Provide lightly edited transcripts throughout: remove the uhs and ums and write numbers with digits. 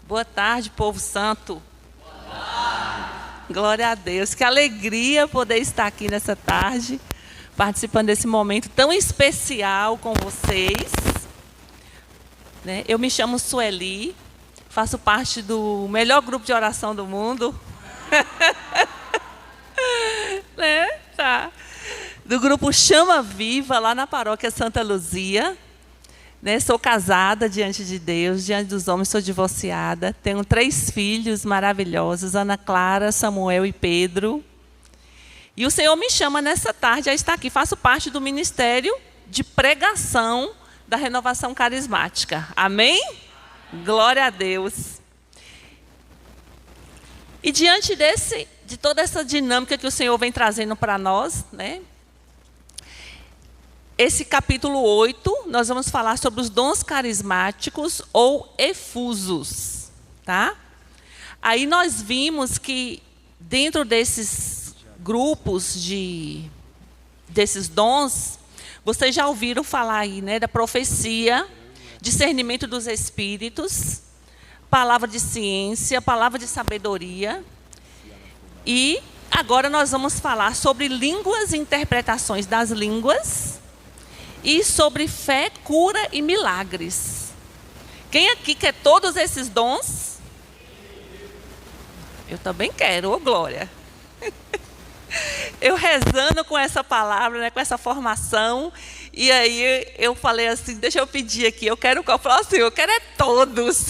Boa tarde, povo santo. Glória a Deus. Que alegria poder estar aqui nessa tarde, participando desse momento tão especial com vocês. Eu me chamo Sueli, faço parte do melhor grupo de oração do mundo. Tá. Do grupo Chama Viva, lá na paróquia Santa Luzia. Sou casada diante de Deus, diante dos homens, sou divorciada. Tenho 3 filhos maravilhosos, Ana Clara, Samuel e Pedro. E o Senhor me chama nessa tarde a estar aqui. Faço parte do ministério de pregação da Renovação Carismática. Amém? Glória a Deus. E diante de toda essa dinâmica que o Senhor vem trazendo para nós, esse capítulo 8, nós vamos falar sobre os dons carismáticos ou efusos, tá? Aí nós vimos que dentro desses grupos desses dons, vocês já ouviram falar aí, da profecia, discernimento dos espíritos, palavra de ciência, palavra de sabedoria. E agora nós vamos falar sobre línguas e interpretações das línguas, e sobre fé, cura e milagres. Quem aqui quer todos esses dons? Eu também quero, ô glória. Eu rezando com essa palavra, com essa formação, e aí eu falei assim, deixa eu pedir aqui, eu quero falar assim, eu quero todos.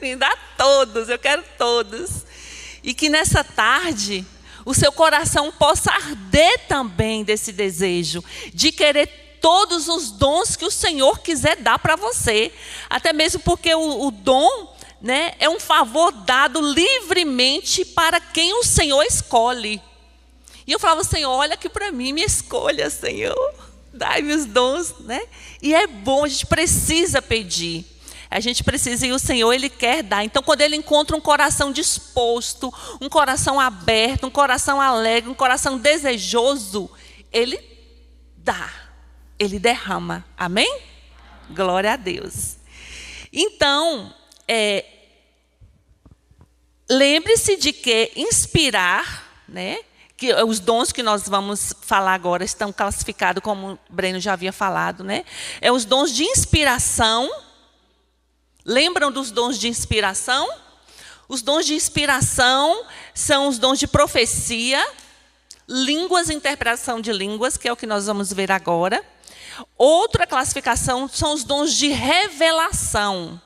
Me dá todos, eu quero todos. E que nessa tarde o seu coração possa arder também desse desejo de querer todos os dons que o Senhor quiser dar para você. Até mesmo porque o dom, é um favor dado livremente para quem o Senhor escolhe. E eu falava, Senhor, olha aqui para mim, me escolha, Senhor. Dai-me os dons, E é bom, a gente precisa pedir. A gente precisa, e o Senhor, Ele quer dar. Então, quando Ele encontra um coração disposto, um coração aberto, um coração alegre, um coração desejoso, Ele dá. Ele derrama. Amém? Glória a Deus. Então, lembre-se de que inspirar, que os dons que nós vamos falar agora estão classificados, como o Breno já havia falado, é os dons de inspiração. Lembram dos dons de inspiração? Os dons de inspiração são os dons de profecia, línguas e interpretação de línguas, que é o que nós vamos ver agora. Outra classificação são os dons de revelação.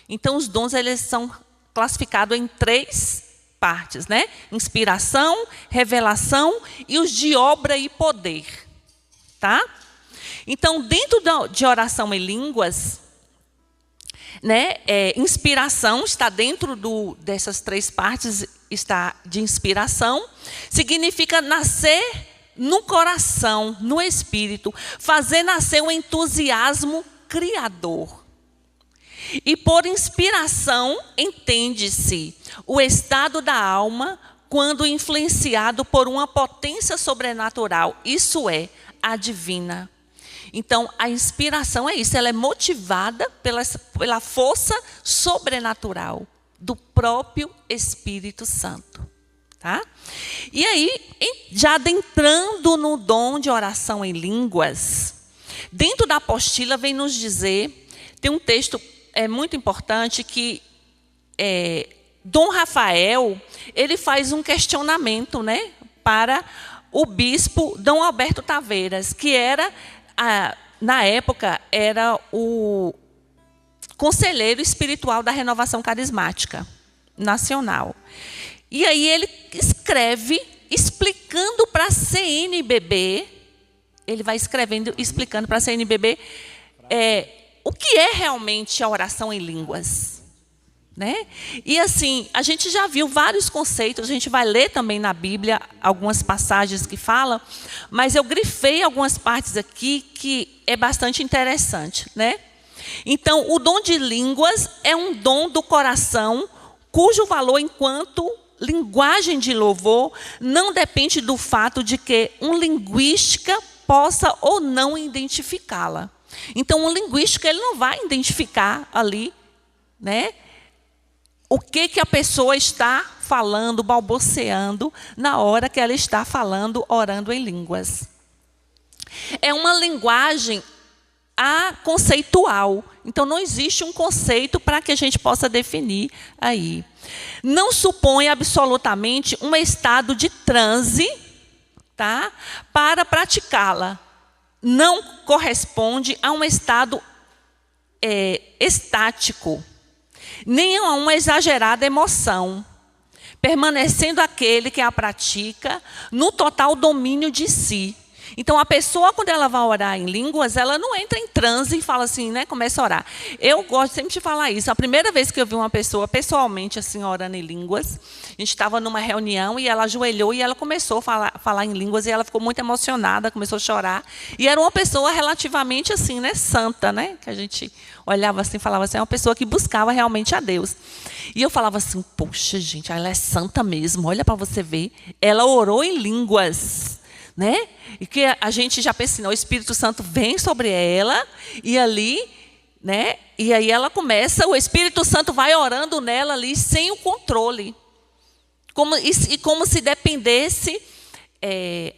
Então, os dons eles são classificados em 3 partes, Inspiração, revelação e os de obra e poder, tá? Então, dentro de oração em línguas, inspiração está dentro dessas 3 partes, está de inspiração, significa nascer no coração, no espírito, fazer nascer um entusiasmo criador. E por inspiração, entende-se o estado da alma quando influenciado por uma potência sobrenatural, isso é, a divina. Então, a inspiração é isso, ela é motivada pela força sobrenatural do próprio Espírito Santo. Tá? E aí, já adentrando no dom de oração em línguas, dentro da apostila vem nos dizer, tem um texto muito importante que Dom Rafael, ele faz um questionamento, para o bispo Dom Alberto Taveiras, que era, na época, era o conselheiro espiritual da Renovação Carismática Nacional. E aí ele escreve, explicando para a CNBB, ele vai escrevendo, explicando para a CNBB o que é realmente a oração em línguas. E assim, a gente já viu vários conceitos, a gente vai ler também na Bíblia algumas passagens que falam, mas eu grifei algumas partes aqui que é bastante interessante. Então, o dom de línguas é um dom do coração, cujo valor enquanto linguagem de louvor não depende do fato de que um linguística possa ou não identificá-la. Então, um linguística ele não vai identificar ali, o que a pessoa está falando, balbuciando, na hora que ela está falando, orando em línguas. É uma linguagem conceitual. Então, não existe um conceito para que a gente possa definir aí. Não supõe absolutamente um estado de transe, tá, para praticá-la. Não corresponde a um estado estático, nem a uma exagerada emoção, permanecendo aquele que a pratica no total domínio de si. Então, a pessoa, quando ela vai orar em línguas, ela não entra em transe e fala assim, né, começa a orar. Eu gosto sempre de falar isso. A primeira vez que eu vi uma pessoa, pessoalmente, assim, orando em línguas, a gente estava numa reunião e ela ajoelhou e ela começou a falar em línguas e ela ficou muito emocionada, começou a chorar. E era uma pessoa relativamente, assim, né, santa, né, que a gente olhava assim e falava assim, é uma pessoa que buscava realmente a Deus. E eu falava assim, poxa, gente, ela é santa mesmo, olha para você ver. Ela orou em línguas, né? E que a gente já pensa assim, o Espírito Santo vem sobre ela e ali, né? E aí ela começa, o Espírito Santo vai orando nela ali sem o controle, como se dependesse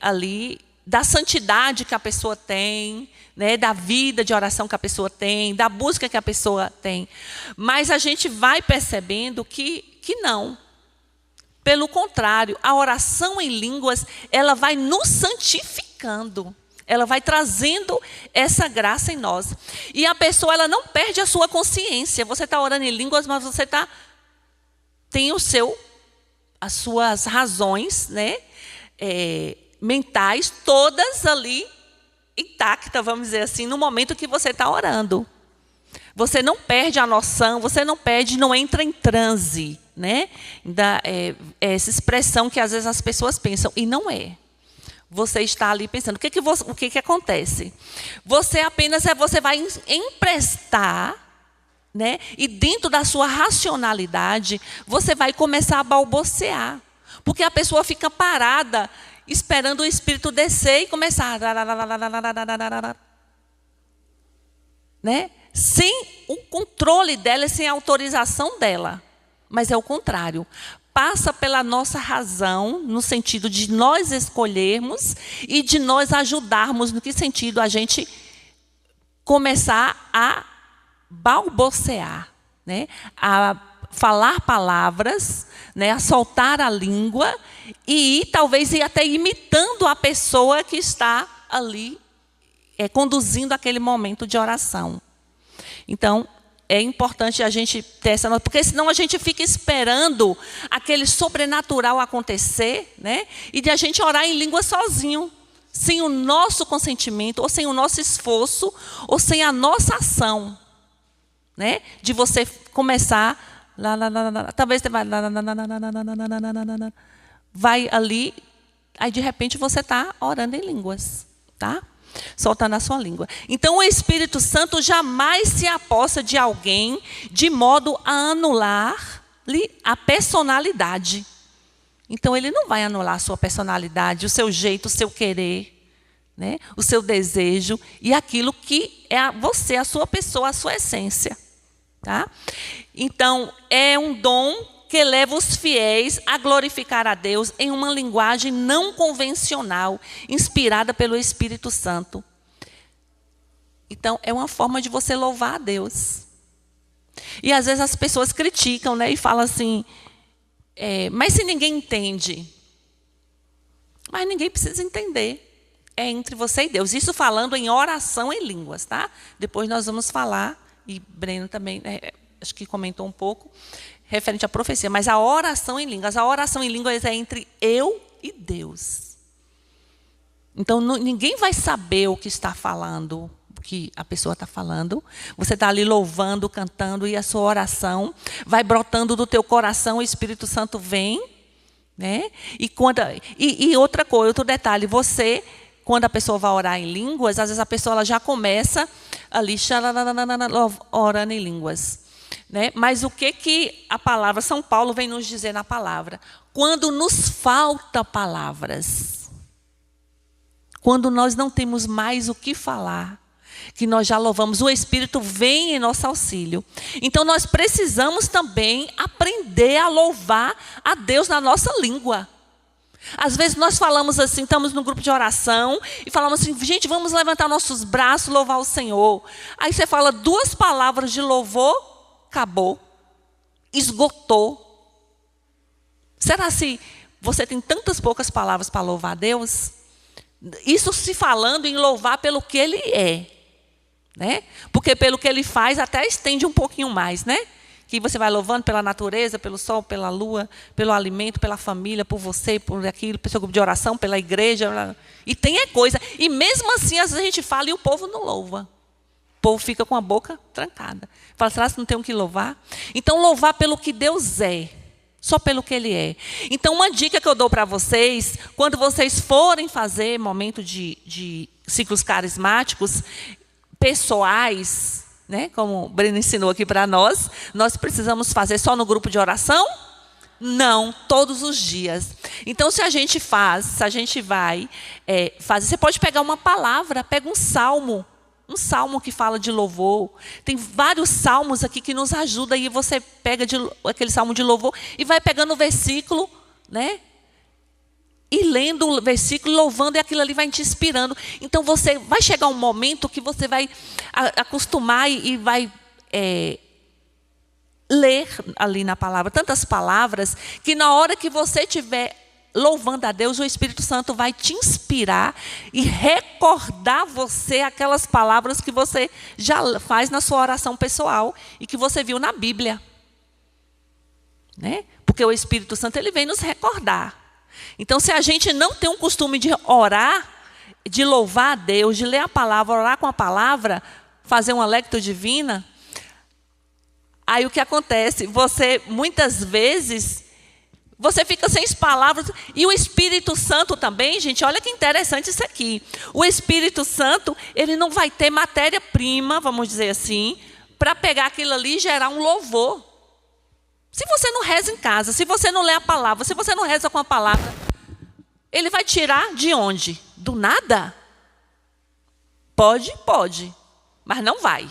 ali da santidade que a pessoa tem, né? Da vida de oração que a pessoa tem, da busca que a pessoa tem. Mas a gente vai percebendo que não. Pelo contrário, a oração em línguas, ela vai nos santificando. Ela vai trazendo essa graça em nós. E a pessoa, ela não perde a sua consciência. Você está orando em línguas, mas você tem as suas razões, né, mentais, todas ali intactas, vamos dizer assim, no momento que você está orando. Você não perde a noção, você não entra em transe, né? Essa expressão que às vezes as pessoas pensam, e não é. Você está ali pensando, o que acontece? Você vai emprestar, né? E dentro da sua racionalidade, você vai começar a balbuciar. Porque a pessoa fica parada, esperando o Espírito descer e começar. Né? Sem o controle dela, sem a autorização dela. Mas é o contrário. Passa pela nossa razão, no sentido de nós escolhermos e de nós ajudarmos, no que sentido a gente começar a balbuciar, né? A falar palavras, né? A soltar a língua e talvez ir até imitando a pessoa que está ali conduzindo aquele momento de oração. Então, é importante a gente ter essa noção, porque senão a gente fica esperando aquele sobrenatural acontecer, né? E de a gente orar em língua sozinho, sem o nosso consentimento, ou sem o nosso esforço, ou sem a nossa ação, né? De você começar, talvez você vai ali, aí de repente você está orando em línguas, tá? Soltando a sua língua. Então, o Espírito Santo jamais se apossa de alguém de modo a anular-lhe a personalidade. Então, ele não vai anular a sua personalidade, o seu jeito, o seu querer, né? O seu desejo e aquilo que é você, a sua pessoa, a sua essência. Tá? Então, é um dom que leva os fiéis a glorificar a Deus em uma linguagem não convencional, inspirada pelo Espírito Santo. Então, é uma forma de você louvar a Deus. E às vezes as pessoas criticam, né, e falam assim, mas se ninguém entende? Mas ninguém precisa entender. É entre você e Deus. Isso falando em oração em línguas, tá? Depois nós vamos falar, e Breno também, acho que comentou um pouco, referente à profecia, mas a oração em línguas é entre eu e Deus. Então, ninguém vai saber o que está falando, o que a pessoa está falando. Você está ali louvando, cantando, e a sua oração vai brotando do teu coração, o Espírito Santo vem, né? E outra coisa, outro detalhe, quando a pessoa vai orar em línguas, às vezes a pessoa ela já começa ali, orando em línguas. Né? Mas o que a palavra, São Paulo vem nos dizer na palavra? Quando nos falta palavras, quando nós não temos mais o que falar, que nós já louvamos, o Espírito vem em nosso auxílio. Então nós precisamos também aprender a louvar a Deus na nossa língua. Às vezes nós falamos assim, estamos num grupo de oração e falamos assim, gente, vamos levantar nossos braços, louvar o Senhor. Aí você fala 2 palavras de louvor, acabou, esgotou. Será se você tem tantas poucas palavras para louvar a Deus? Isso se falando em louvar pelo que Ele é, né? Porque pelo que Ele faz até estende um pouquinho mais, né? Que você vai louvando pela natureza, pelo sol, pela lua, pelo alimento, pela família, por você, por aquilo, pelo seu grupo de oração, pela igreja. E tem coisa. E mesmo assim, às vezes a gente fala e o povo não louva. O povo fica com a boca trancada. Fala, será que não tem o que louvar? Então, louvar pelo que Deus é. Só pelo que Ele é. Então, uma dica que eu dou para vocês, quando vocês forem fazer momento de ciclos carismáticos, pessoais, né, como o Breno ensinou aqui para nós precisamos fazer só no grupo de oração? Não, todos os dias. Então, se a gente vai fazer, você pode pegar uma palavra, pega um salmo que fala de louvor. Tem vários salmos aqui que nos ajudam. E você pega aquele salmo de louvor e vai pegando o versículo, né? E lendo o versículo, louvando, e aquilo ali vai te inspirando. Então, você vai chegar um momento que você vai acostumar e vai ler ali na palavra tantas palavras, que na hora que você estiver louvando a Deus, o Espírito Santo vai te inspirar e recordar você aquelas palavras que você já faz na sua oração pessoal e que você viu na Bíblia, né? Porque o Espírito Santo, ele vem nos recordar. Então, se a gente não tem um costume de orar, de louvar a Deus, de ler a palavra, orar com a palavra, fazer uma lectio divina, aí o que acontece? Você, muitas vezes, você fica sem as palavras. E o Espírito Santo também, gente, olha que interessante isso aqui. O Espírito Santo, ele não vai ter matéria-prima, vamos dizer assim, para pegar aquilo ali e gerar um louvor. Se você não reza em casa, se você não lê a palavra, se você não reza com a palavra, ele vai tirar de onde? Do nada? Pode, mas não vai.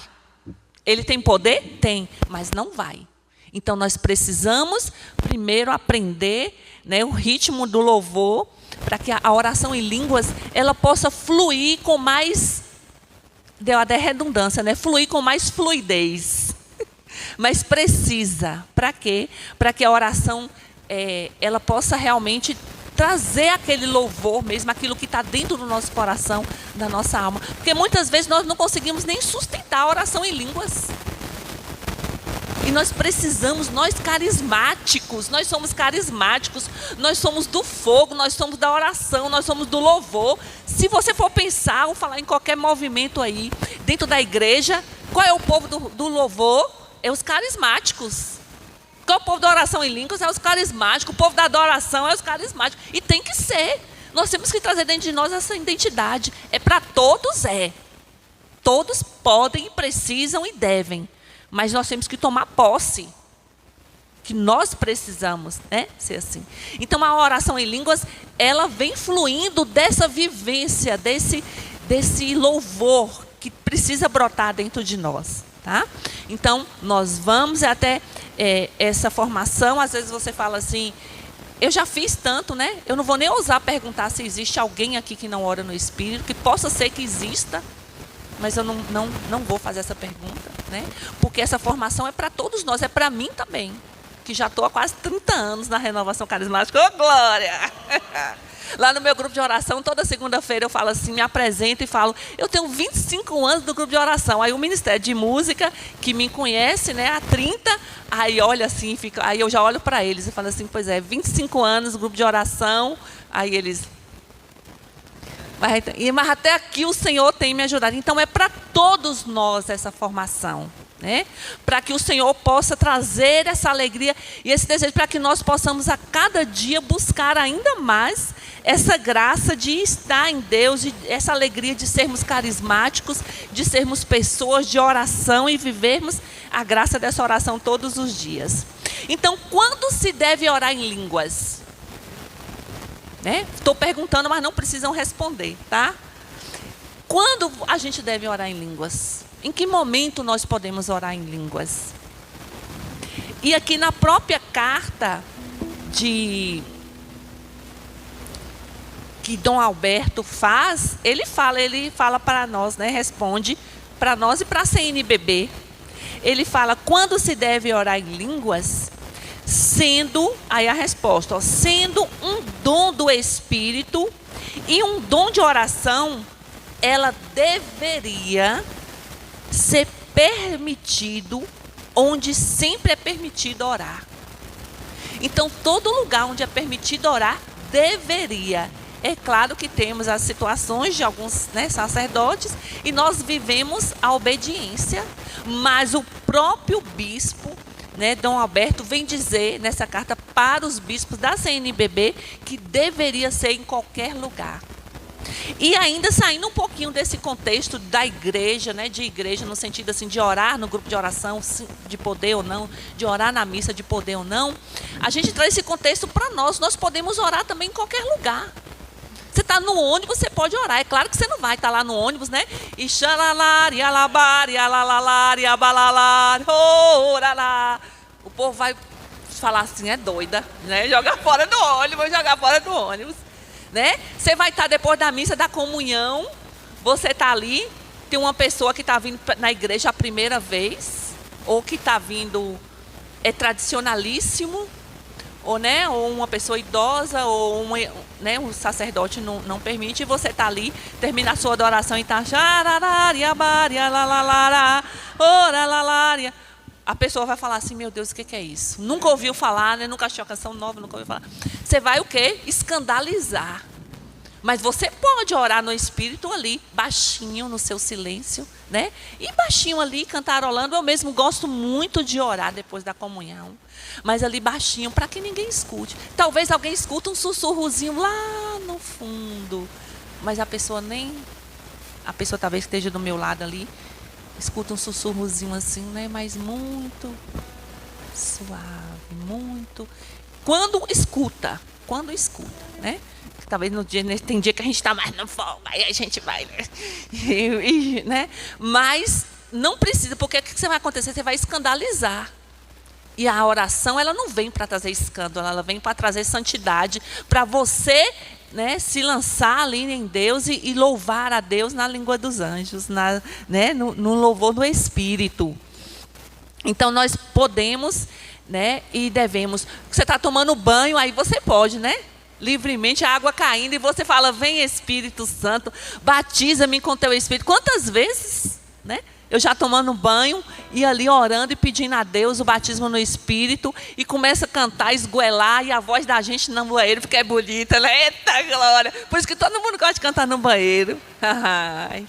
Ele tem poder? Tem, mas não vai. Então, nós precisamos primeiro aprender, né, o ritmo do louvor, para que a oração em línguas ela possa fluir com mais, deu até redundância, né? Fluir com mais fluidez. Mas precisa. Para quê? Para que a oração ela possa realmente trazer aquele louvor mesmo, aquilo que está dentro do nosso coração, da nossa alma. Porque muitas vezes nós não conseguimos nem sustentar a oração em línguas. E nós precisamos, nós carismáticos, nós somos carismáticos, nós somos do fogo, nós somos da oração, nós somos do louvor. Se você for pensar ou falar em qualquer movimento aí, dentro da igreja, qual é o povo do louvor? É os carismáticos. Qual é o povo da oração em línguas? É os carismáticos. O povo da adoração é os carismáticos. E tem que ser. Nós temos que trazer dentro de nós essa identidade. É para todos, Todos podem, precisam e devem. Mas nós temos que tomar posse. Que nós precisamos, né, ser assim. Então, a oração em línguas, ela vem fluindo dessa vivência, desse louvor que precisa brotar dentro de nós. Tá? Então, nós vamos até essa formação. Às vezes você fala assim, eu já fiz tanto, né? Eu não vou nem ousar perguntar se existe alguém aqui que não ora no Espírito, que possa ser que exista, mas eu não vou fazer essa pergunta, né? Porque essa formação é para todos nós, é para mim também, que já estou há quase 30 anos na renovação carismática. Ô, glória! Lá no meu grupo de oração, toda segunda-feira eu falo assim, me apresento e falo, eu tenho 25 anos do grupo de oração. Aí o Ministério de Música, que me conhece, né, há 30, aí olha assim, aí eu já olho para eles e falo assim, pois é, 25 anos do grupo de oração. Aí eles, mas até aqui o Senhor tem me ajudado. Então é para todos nós essa formação, né? Para que o Senhor possa trazer essa alegria e esse desejo, para que nós possamos a cada dia buscar ainda mais essa graça de estar em Deus, essa alegria de sermos carismáticos, de sermos pessoas de oração e vivermos a graça dessa oração todos os dias. Então, quando se deve orar em línguas? Estou perguntando, mas não precisam responder, tá? Quando a gente deve orar em línguas? Em que momento nós podemos orar em línguas? E aqui na própria carta que Dom Alberto faz, ele fala para nós, né? Responde para nós e para a CNBB. Ele fala, quando se deve orar em línguas, sendo, aí a resposta, ó, sendo um dom do Espírito e um dom de oração, ela deveria ser permitido onde sempre é permitido orar. Então, todo lugar onde é permitido orar, deveria. É claro que temos as situações de alguns, né, sacerdotes e nós vivemos a obediência, mas o próprio bispo, né, Dom Alberto, vem dizer nessa carta para os bispos da CNBB que deveria ser em qualquer lugar. E ainda saindo um pouquinho desse contexto da igreja, né, de igreja no sentido assim de orar no grupo de oração, de poder ou não, de orar na missa, de poder ou não, a gente traz esse contexto para nós podemos orar também em qualquer lugar. Você está no ônibus, você pode orar. É claro que você não vai estar lá no ônibus, né? E xalalari, alabari, alalalari, abalalari, orará. O povo vai falar assim, é doida, né? Jogar fora do ônibus, né? Você vai estar depois da missa da comunhão, você está ali, tem uma pessoa que está vindo na igreja a primeira vez, ou que está vindo, é tradicionalíssimo, ou, né, ou uma pessoa idosa, ou né, um sacerdote não permite, e você está ali, termina a sua adoração e está... A pessoa vai falar assim, meu Deus, o que é isso? Nunca ouviu falar, né? Nunca achou a canção nova, nunca ouviu falar. Você vai o quê? Escandalizar. Mas você pode orar no Espírito ali, baixinho, no seu silêncio, né? E baixinho ali, cantarolando. Eu mesmo gosto muito de orar depois da comunhão. Mas ali baixinho, para que ninguém escute. Talvez alguém escute um sussurrozinho lá no fundo. Mas a pessoa talvez esteja do meu lado ali, escuta um sussurrozinho assim, né? Mas muito suave, muito... Quando escuta, né? Talvez no dia, tem dia que a gente está mais no fogo, aí a gente vai, né? Né? Mas não precisa, porque o que você vai acontecer? Você vai escandalizar. E a oração, ela não vem para trazer escândalo, ela vem para trazer santidade, para você, né, se lançar ali em Deus e louvar a Deus na língua dos anjos, né, no louvor do Espírito. Então, nós podemos, né, e devemos. Você está tomando banho, aí você pode, né? Livremente, a água caindo, e você fala, vem Espírito Santo, batiza-me com teu Espírito. Quantas vezes, né? Eu já tomando banho, e ali orando e pedindo a Deus o batismo no Espírito, e começa a cantar, esgoelar, e a voz da gente no banheiro fica bonita, né? Eita glória! Por isso que todo mundo gosta de cantar no banheiro.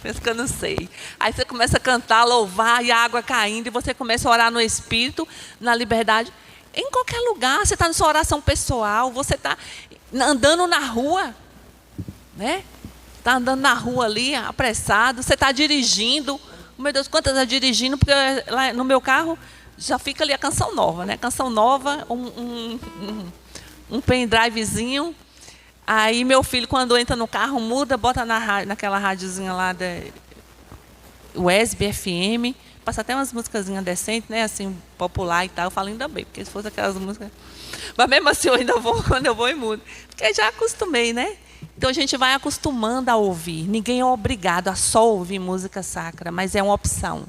Pensa que eu não sei. Aí você começa a cantar, louvar, e a água caindo, e você começa a orar no Espírito, na liberdade. Em qualquer lugar, você está na sua oração pessoal, você está andando na rua, né? Está andando na rua ali, apressado, você está dirigindo. Meu Deus, quantas está dirigindo? Porque lá no meu carro já fica ali a canção nova, né? Canção nova, um pendrivezinho. Aí meu filho, quando entra no carro, muda, bota naquela rádiozinha lá da USB FM, passa até umas musicazinhas decentes, né? Assim, popular e tal. Eu falo, ainda bem, porque se fosse aquelas músicas... Mas mesmo assim, eu ainda vou, quando eu vou e mudo. Porque já acostumei, né? Então, a gente vai acostumando a ouvir. Ninguém é obrigado a só ouvir música sacra, mas é uma opção.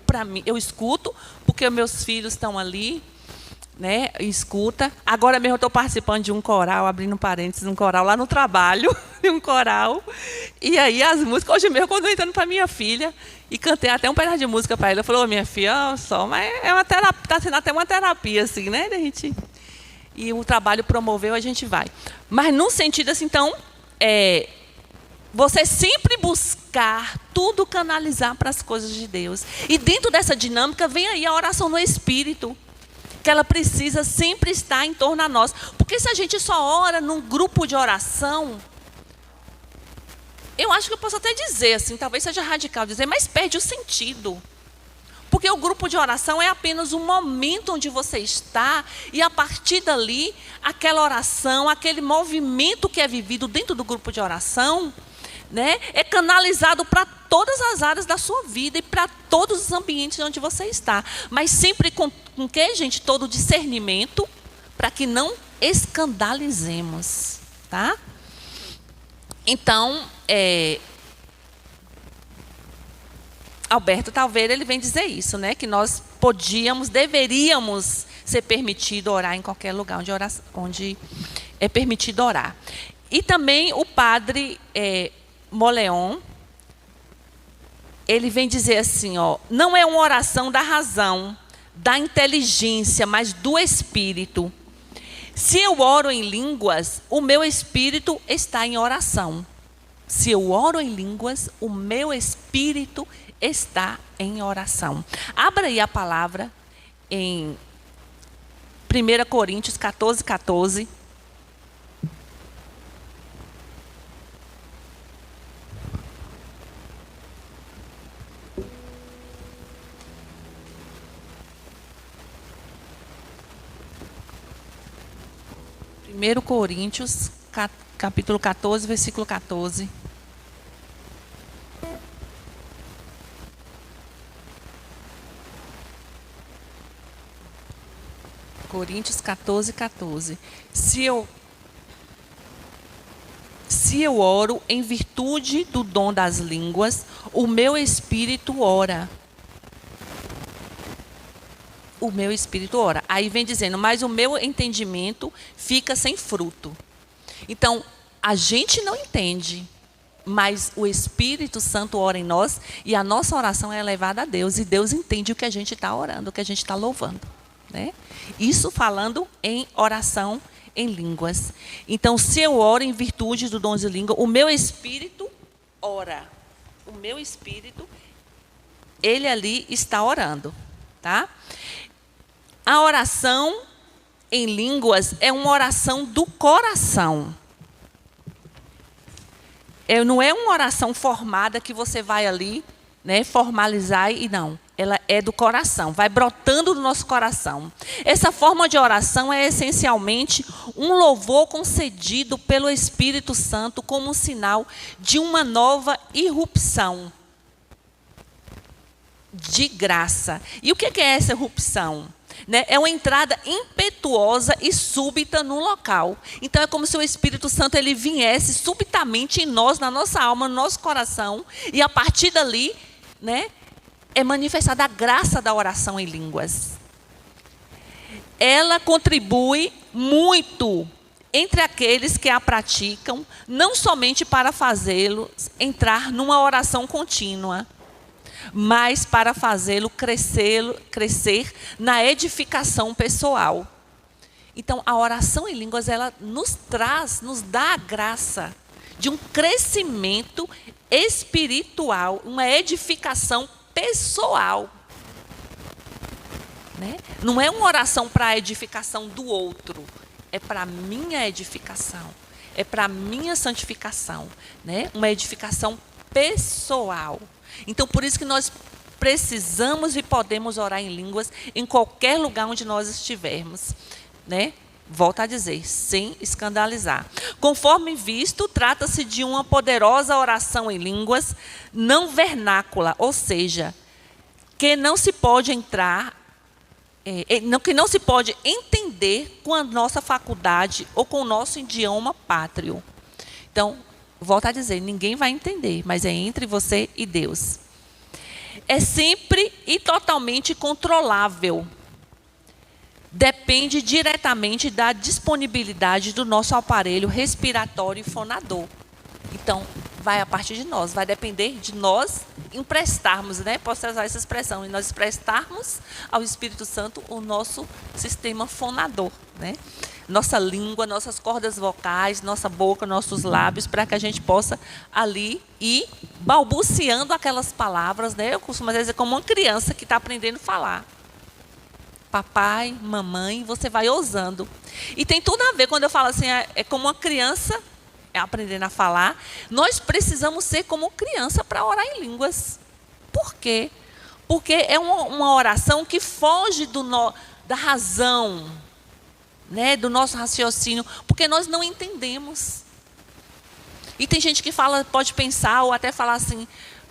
Para mim, eu escuto, porque meus filhos estão ali, né? Escuta. Agora mesmo eu estou participando de um coral, abrindo parênteses, um coral lá no trabalho, de um coral. E aí as músicas, hoje mesmo, quando eu entrando para minha filha, e cantei até um pedaço de música para ela, falou, minha filha, mas é uma terapia, está sendo até uma terapia, assim, né? Da gente... E o trabalho promoveu, a gente vai. Mas num sentido assim, então, você sempre buscar tudo canalizar para as coisas de Deus. E dentro dessa dinâmica vem aí a oração no Espírito, que ela precisa sempre estar em torno a nós. Porque se a gente só ora num grupo de oração, eu acho que eu posso até dizer assim, talvez seja radical dizer, mas perde o sentido. Porque o grupo de oração é apenas um momento onde você está, e a partir dali, aquela oração, aquele movimento que é vivido dentro do grupo de oração, né, é canalizado para todas as áreas da sua vida e para todos os ambientes onde você está. Mas sempre com que, gente? Todo discernimento, para que não escandalizemos, tá? Então, Alberto Taveira, ele vem dizer isso, né? Que nós deveríamos ser permitido orar em qualquer lugar onde é permitido orar. E também o padre Moleon, ele vem dizer assim, não é uma oração da razão, da inteligência, mas do espírito. Se eu oro em línguas, o meu espírito está em oração. Se eu oro em línguas, o meu espírito está em oração. Abra aí a palavra em 1 Coríntios 14, 14. Primeiro Coríntios, capítulo 14, versículo 14. Coríntios 14, 14. Se eu oro em virtude do dom das línguas, o meu espírito ora. O meu espírito ora. Aí vem dizendo, mas o meu entendimento fica sem fruto. Então, a gente não entende, mas o Espírito Santo ora em nós e a nossa oração é elevada a Deus. E Deus entende o que a gente está orando, o que a gente está louvando, né? Isso falando em oração em línguas. Então, se eu oro em virtude do dom de língua, o meu espírito ora. O meu espírito, ele ali está orando, tá? A oração em línguas é uma oração do coração. Não é uma oração formada que você vai ali, né, formalizar e não. Ela é do coração, vai brotando do nosso coração. Essa forma de oração é essencialmente um louvor concedido pelo Espírito Santo como um sinal de uma nova irrupção de graça. E o que é essa irrupção? Né? É uma entrada impetuosa e súbita no local. Então é como se o Espírito Santo ele viesse subitamente em nós, na nossa alma, no nosso coração, e a partir dali, né, é manifestada a graça da oração em línguas. Ela contribui muito entre aqueles que a praticam, não somente para fazê-los entrar numa oração contínua, mas para fazê-lo crescer na edificação pessoal. Então, a oração em línguas, ela nos dá a graça de um crescimento espiritual, uma edificação pessoal. Né? Não é uma oração para a edificação do outro, é para a minha edificação, é para a minha santificação, né? Uma edificação pessoal. Então, por isso que nós precisamos e podemos orar em línguas em qualquer lugar onde nós estivermos, né? Volto a dizer, sem escandalizar. Conforme visto, trata-se de uma poderosa oração em línguas não vernácula, ou seja, que não se pode que não se pode entender com a nossa faculdade ou com o nosso idioma pátrio. Então, volto a dizer, ninguém vai entender, mas é entre você e Deus. É sempre e totalmente controlável. Depende diretamente da disponibilidade do nosso aparelho respiratório e fonador. Então, vai a partir de nós, vai depender de nós emprestarmos, né? Posso usar essa expressão, e nós emprestarmos ao Espírito Santo o nosso sistema fonador, né? Nossa língua, nossas cordas vocais, nossa boca, nossos lábios, para que a gente possa ali ir balbuciando aquelas palavras, né? Eu costumo dizer como uma criança que está aprendendo a falar. Papai, mamãe, você vai ousando. E tem tudo a ver, quando eu falo assim, é como uma criança aprendendo a falar. Nós precisamos ser como criança para orar em línguas. Por quê? Porque é uma oração que foge da razão, né, do nosso raciocínio, porque nós não entendemos. E tem gente que fala, pode pensar ou até falar assim,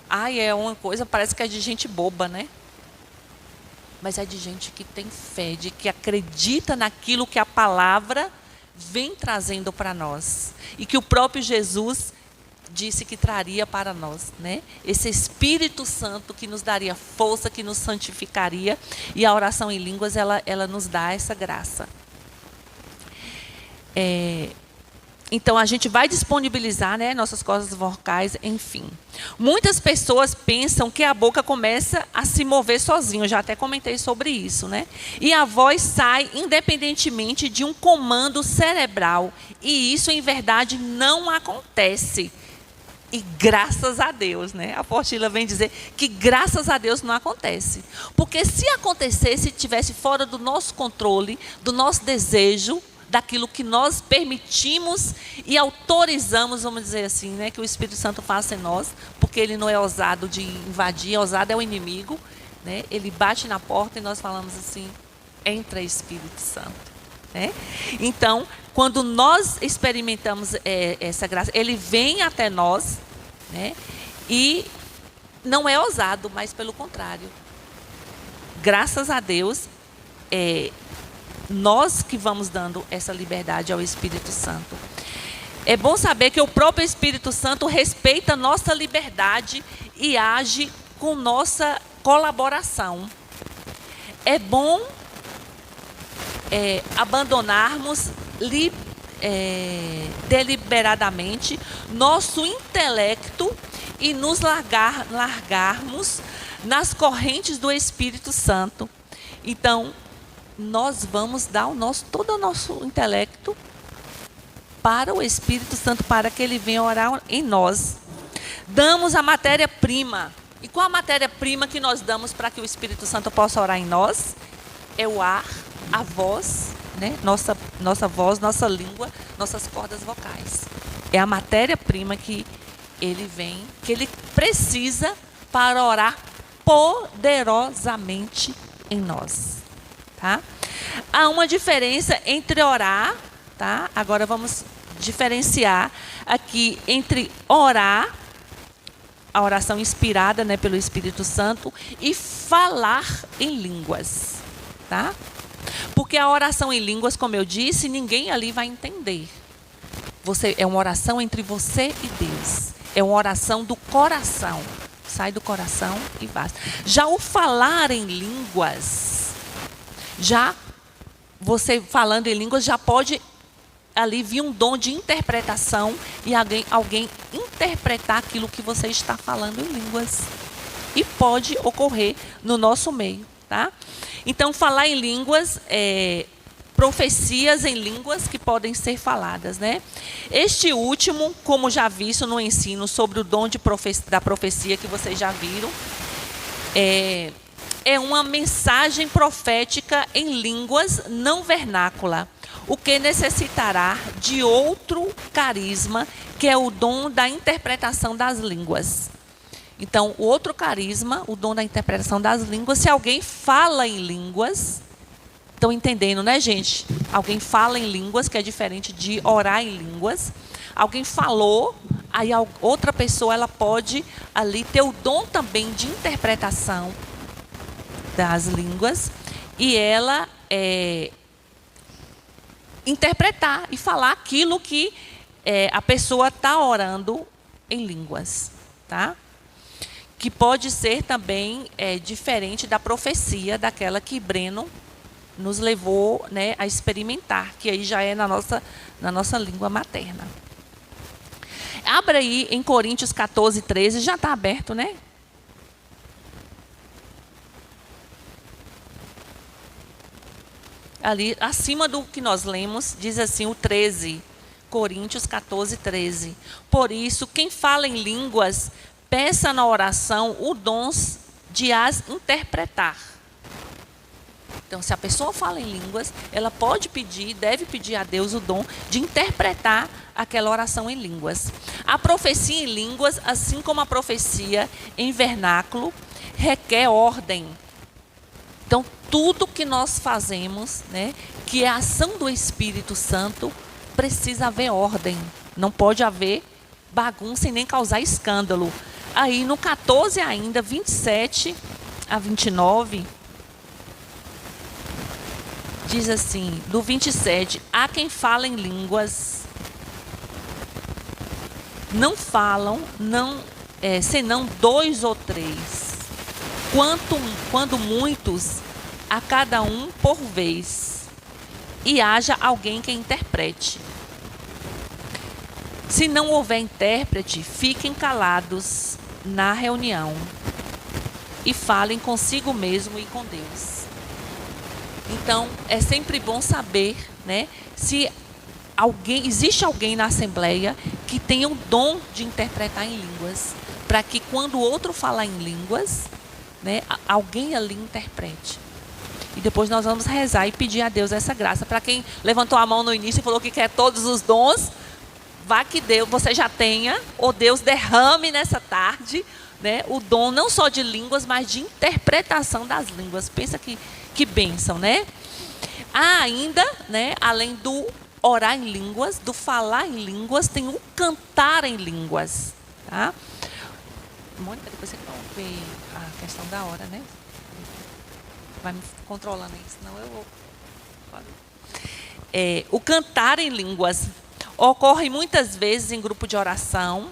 ai, é uma coisa, parece que é de gente boba, né? Mas é de gente que tem fé, de que acredita naquilo que a palavra vem trazendo para nós. E que o próprio Jesus disse que traria para nós, né? Esse Espírito Santo que nos daria força, que nos santificaria. E a oração em línguas, ela nos dá essa graça. Então, a gente vai disponibilizar, né, nossas cordas vocais, enfim. Muitas pessoas pensam que a boca começa a se mover sozinha. Eu já até comentei sobre isso, né? E a voz sai independentemente de um comando cerebral. E isso, em verdade, não acontece. E graças a Deus, né? A apostila vem dizer que graças a Deus não acontece. Porque se acontecesse, estivesse fora do nosso controle, do nosso desejo, daquilo que nós permitimos e autorizamos, vamos dizer assim, né, que o Espírito Santo faça em nós, porque ele não é ousado de invadir, ousado é o inimigo, né? Ele bate na porta e nós falamos assim, entra Espírito Santo, né? Então, quando nós experimentamos essa graça, ele vem até nós, né? E não é ousado, mas pelo contrário. Graças a Deus, nós que vamos dando essa liberdade ao Espírito Santo. É bom saber que o próprio Espírito Santo respeita a nossa liberdade e age com nossa colaboração. É bom abandonarmos deliberadamente nosso intelecto e nos largarmos nas correntes do Espírito Santo. Então, nós vamos dar todo o nosso intelecto para o Espírito Santo, para que ele venha orar em nós. Damos a matéria-prima. E qual a matéria-prima que nós damos para que o Espírito Santo possa orar em nós? É o ar, a voz, né? Nossa voz, nossa língua, nossas cordas vocais. É a matéria-prima que ele vem, que ele precisa para orar poderosamente em nós. Tá? Há uma diferença entre orar, tá? Agora vamos diferenciar aqui entre orar, a oração inspirada, né, pelo Espírito Santo, e falar em línguas, tá? Porque a oração em línguas, como eu disse, ninguém ali vai entender. É uma oração entre você e Deus. É uma oração do coração. Sai do coração e vai. Já o falar em línguas, já você falando em línguas, já pode ali vir um dom de interpretação e alguém interpretar aquilo que você está falando em línguas. E pode ocorrer no nosso meio, tá? Então, falar em línguas, profecias em línguas que podem ser faladas, né? Este último, como já visto no ensino sobre o dom da profecia que vocês já viram, é uma mensagem profética em línguas não vernácula, o que necessitará de outro carisma, que é o dom da interpretação das línguas. Então, o outro carisma, o dom da interpretação das línguas, se alguém fala em línguas, estão entendendo, né, gente? Alguém fala em línguas, que é diferente de orar em línguas. Alguém falou, aí outra pessoa ela pode ali ter o dom também de interpretação das línguas e ela interpretar e falar aquilo que a pessoa está orando em línguas, tá? Que pode ser também diferente da profecia, daquela que Breno nos levou, né, a experimentar, que aí já é na nossa língua materna. Abra aí em Coríntios 14, 13, já está aberto, né? Ali, acima do que nós lemos, diz assim o 13, Coríntios 14, 13. Por isso, quem fala em línguas, peça na oração o dom de as interpretar. Então, se a pessoa fala em línguas, ela pode pedir, deve pedir a Deus o dom de interpretar aquela oração em línguas. A profecia em línguas, assim como a profecia em vernáculo, requer ordem. Então, tudo que nós fazemos, né, que é a ação do Espírito Santo, precisa haver ordem. Não pode haver bagunça e nem causar escândalo. Aí no 14 ainda, 27 a 29, diz assim, do 27, há quem fala em línguas, não falam, senão 2 ou 3. Quando muitos, a cada um por vez, e haja alguém que interprete. Se não houver intérprete, fiquem calados na reunião e falem consigo mesmo e com Deus. Então, é sempre bom saber, né, se existe alguém na Assembleia que tenha o dom de interpretar em línguas, para que quando o outro falar em línguas, né, alguém ali interprete. E depois nós vamos rezar e pedir a Deus essa graça. Para quem levantou a mão no início e falou que quer todos os dons, vá que Deus, você já tenha, ou Deus derrame nessa tarde, né, o dom não só de línguas, mas de interpretação das línguas. Pensa que bênção, né? Há ainda, né, além do orar em línguas, do falar em línguas, tem o cantar em línguas. Tá? Mônica, depois você vai ver a questão da hora, né? Vai me controlando aí, senão eu vou... o cantar em línguas ocorre muitas vezes em grupo de oração,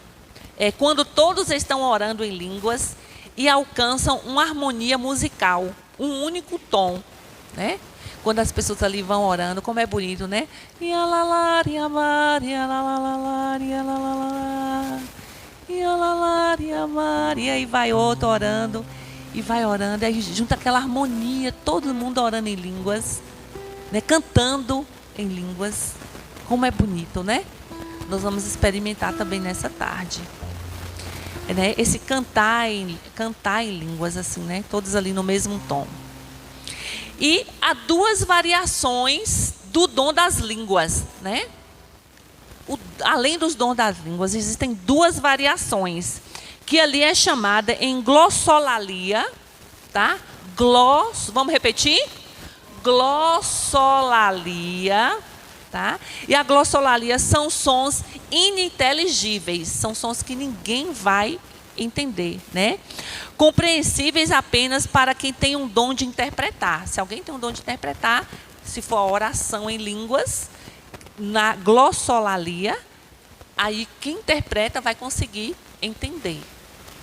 quando todos estão orando em línguas e alcançam uma harmonia musical, um único tom, né? Quando as pessoas ali vão orando, como é bonito, né? E aí vai outro orando, e vai orando, aí junta aquela harmonia, todo mundo orando em línguas, né? Cantando em línguas, como é bonito, né? Nós vamos experimentar também nessa tarde, né? Esse cantar em línguas, assim, né? Todos ali no mesmo tom. E há 2 variações do dom das línguas, né? Além dos dons das línguas, existem 2 variações, que ali é chamada em glossolalia, tá? Vamos repetir? Glossolalia, tá? E a glossolalia são sons ininteligíveis, são sons que ninguém vai entender, né? Compreensíveis apenas para quem tem um dom de interpretar. Se alguém tem um dom de interpretar, se for a oração em línguas, na glossolalia, aí quem interpreta vai conseguir entender,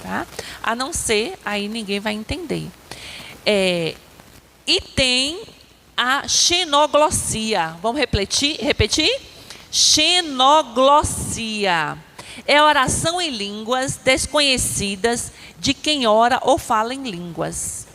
tá? A não ser, aí ninguém vai entender. E tem a xenoglossia. Vamos repetir? Xenoglossia. É oração em línguas desconhecidas de quem ora ou fala em línguas,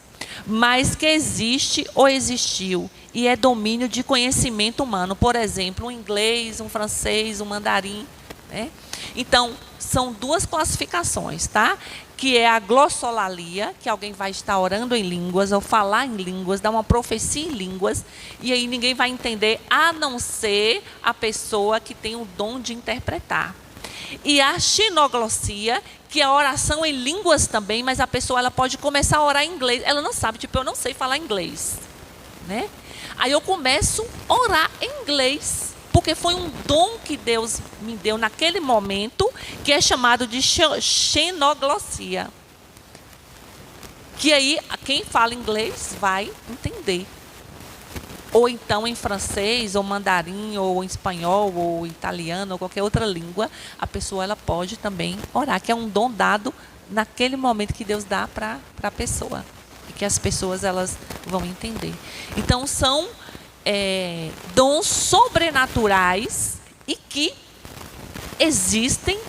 mas que existe ou existiu e é domínio de conhecimento humano. Por exemplo, um inglês, um francês, um mandarim, né? Então, são 2 classificações, tá? Que é a glossolalia, que alguém vai estar orando em línguas ou falar em línguas, dar uma profecia em línguas, e aí ninguém vai entender, a não ser a pessoa que tem o dom de interpretar. E a xenoglossia, que é a oração em línguas também, mas a pessoa ela pode começar a orar em inglês. Ela não sabe, tipo, eu não sei falar inglês, né? Aí eu começo a orar em inglês, porque foi um dom que Deus me deu naquele momento, que é chamado de xenoglossia. Que aí quem fala inglês vai entender. Ou então em francês, ou mandarim, ou em espanhol, ou italiano, ou qualquer outra língua, a pessoa ela pode também orar, que é um dom dado naquele momento que Deus dá para a pessoa. E que as pessoas elas vão entender. Então são dons sobrenaturais e que existem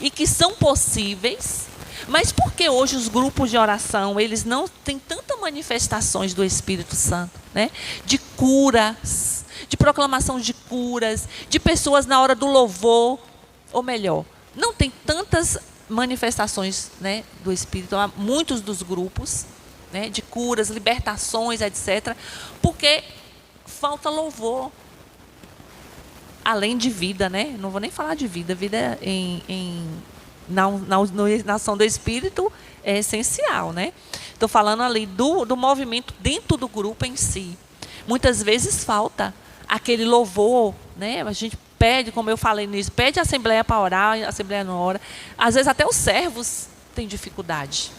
e que são possíveis. Mas por que hoje os grupos de oração, eles não têm tantas manifestações do Espírito Santo, né? De curas, de proclamação de curas, de pessoas na hora do louvor, ou melhor, não tem tantas manifestações, né, do Espírito, há muitos dos grupos, né, de curas, libertações, etc., porque falta louvor, além de vida, né? Não vou nem falar de vida, vida na ação do Espírito é essencial, né? Estou falando ali do movimento dentro do grupo em si. Muitas vezes falta aquele louvor, né? A gente pede, como eu falei nisso, pede a assembleia para orar, a assembleia não ora. Às vezes até os servos têm dificuldade.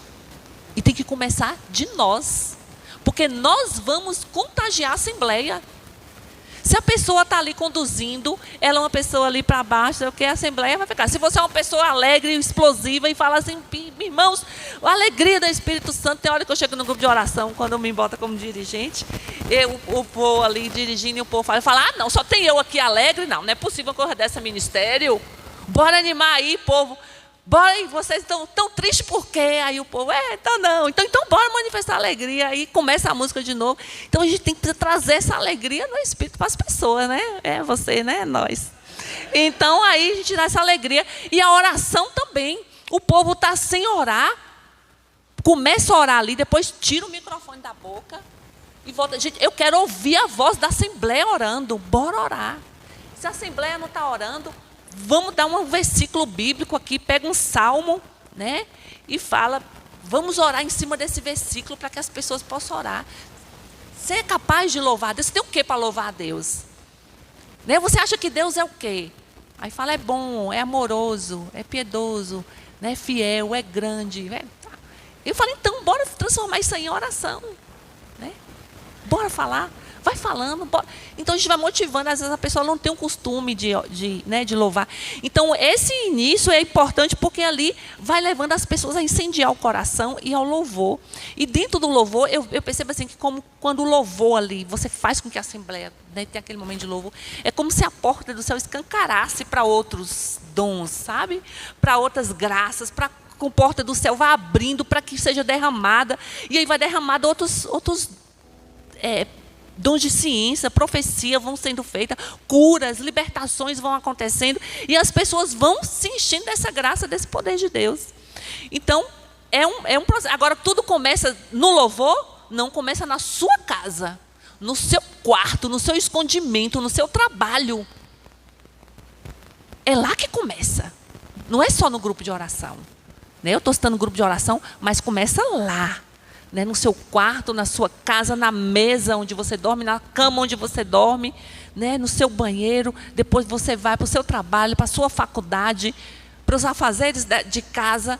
E tem que começar de nós. Porque nós vamos contagiar a assembleia. Se a pessoa está ali conduzindo, ela é uma pessoa ali para baixo, a assembleia vai ficar. Se você é uma pessoa alegre, explosiva e fala assim, irmãos, a alegria do Espírito Santo, tem hora que eu chego no grupo de oração, quando eu me boto como dirigente, o povo ali dirigindo e o povo fala, não, só tem eu aqui alegre, não é possível correr desse ministério, bora animar aí, povo. Bora, e vocês estão tão tristes por quê? Aí o povo, então não. Então bora manifestar alegria. Aí começa a música de novo. Então a gente tem que trazer essa alegria no Espírito para as pessoas, né? É você, né? Nós. Então aí a gente dá essa alegria. E a oração também. O povo está sem orar. Começa a orar ali, depois tira o microfone da boca e volta. Gente, eu quero ouvir a voz da assembleia orando. Bora orar. Se a assembleia não está orando, vamos dar um versículo bíblico aqui, pega um salmo, né? E fala, vamos orar em cima desse versículo para que as pessoas possam orar. Você é capaz de louvar a Deus? Você tem o que para louvar a Deus? Né? Você acha que Deus é o quê? Aí fala, é bom, é amoroso, é piedoso, né? É fiel, é grande. Eu falo, então, bora transformar isso aí em oração. Né? Bora falar. Vai falando. Então a gente vai motivando. Às vezes a pessoa não tem um costume de louvar. Então esse início é importante porque ali vai levando as pessoas a incendiar o coração e ao louvor. E dentro do louvor, eu percebo assim que como quando o louvor ali, você faz com que a assembleia, né, tenha aquele momento de louvor, é como se a porta do céu escancarasse para outros dons, sabe? Para outras graças, para a porta do céu vai abrindo para que seja derramada. E aí vai derramado outros dons de ciência, profecia vão sendo feitas, curas, libertações vão acontecendo e as pessoas vão se enchendo dessa graça, desse poder de Deus. Então, é um processo. Agora, tudo começa no louvor, não começa na sua casa, no seu quarto, no seu escondimento, no seu trabalho. É lá que começa. Não é só no grupo de oração. Né? Eu estou citando grupo de oração, mas começa lá. Né, no seu quarto, na sua casa, na mesa onde você dorme, na cama onde você dorme, né, no seu banheiro. Depois você vai para o seu trabalho, para a sua faculdade, para os afazeres de casa.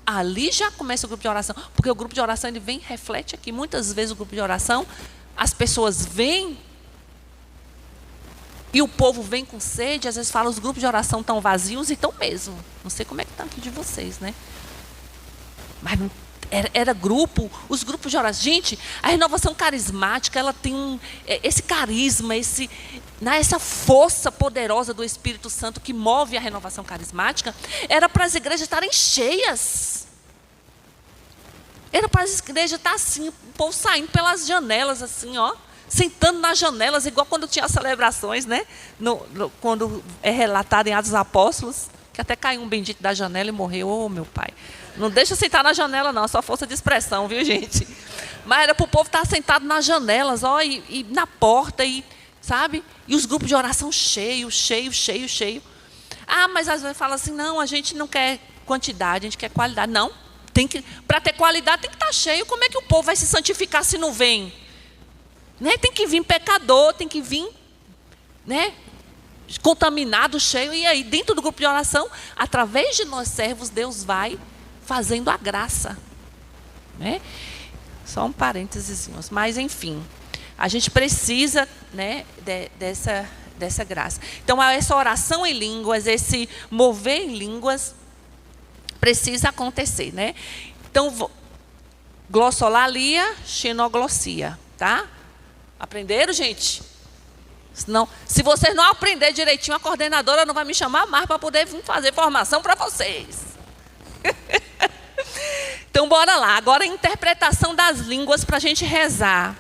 Ali já começa o grupo de oração. Porque o grupo de oração ele vem, reflete aqui. Muitas vezes o grupo de oração, as pessoas vêm e o povo vem com sede. Às vezes fala, os grupos de oração estão vazios e estão mesmo. Não sei como é que está aqui de vocês, né? Mas não era grupo, os grupos de oração. Gente, a renovação carismática, ela tem esse carisma, essa força poderosa do Espírito Santo que move a renovação carismática. Era para as igrejas estarem cheias. Era para as igrejas estar assim, o povo saindo pelas janelas, assim, ó, sentando nas janelas, igual quando tinha as celebrações, né? Quando é relatado em Atos dos Apóstolos, que até caiu um bendito da janela e morreu. Oh, meu pai. Não deixa sentar na janela, não, só força de expressão, viu, gente? Mas era para o povo estar sentado nas janelas, ó, e na porta, sabe? E os grupos de oração cheios. Ah, mas às vezes fala assim, não, a gente não quer quantidade, a gente quer qualidade. Não, para ter qualidade tem que estar cheio. Como é que o povo vai se santificar se não vem? Né? Tem que vir pecador, tem que vir, né, contaminado, cheio. E aí, dentro do grupo de oração, através de nós servos, Deus vai fazendo a graça, né? Só um parênteses, mas enfim, a gente precisa, né, dessa graça. Então, essa oração em línguas, esse mover em línguas, precisa acontecer, né? Então, glossolalia, xenoglossia, tá? Aprenderam, gente? Senão, se vocês não aprenderem direitinho, a coordenadora não vai me chamar mais para poder vir fazer formação para vocês. Então, bora lá. Agora, a interpretação das línguas para a gente rezar.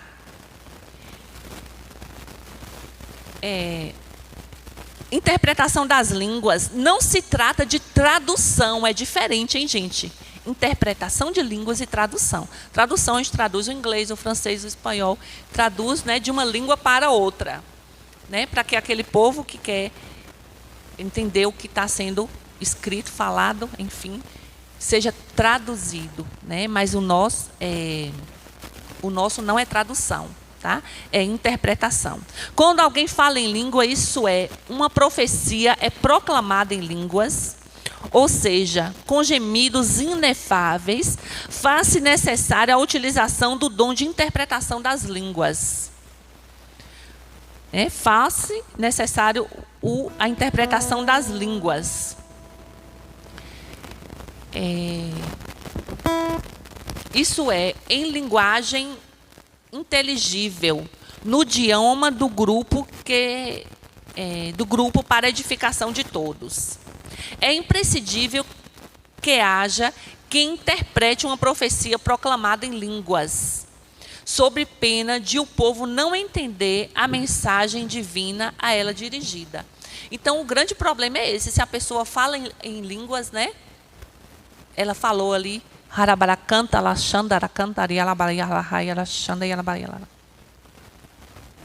Interpretação das línguas não se trata de tradução, é diferente, hein, gente? Interpretação de línguas e tradução. Tradução, a gente traduz o inglês, o francês, o espanhol, traduz, né, de uma língua para outra, né, para que aquele povo que quer entender o que está sendo escrito, falado, enfim, seja traduzido, né? Mas o nosso não é tradução. tá? É interpretação. Quando alguém fala em língua, isso é uma profecia, é proclamada em línguas, ou seja, com gemidos inefáveis, faz-se necessária a utilização do dom de interpretação das línguas. Faz-se necessário a interpretação das línguas. Isso é em linguagem inteligível, no idioma do grupo para edificação de todos. É imprescindível que haja quem interprete uma profecia proclamada em línguas, sob pena de o povo não entender a mensagem divina a ela dirigida. Então, o grande problema é esse. Se a pessoa fala em línguas, né? Ela falou ali,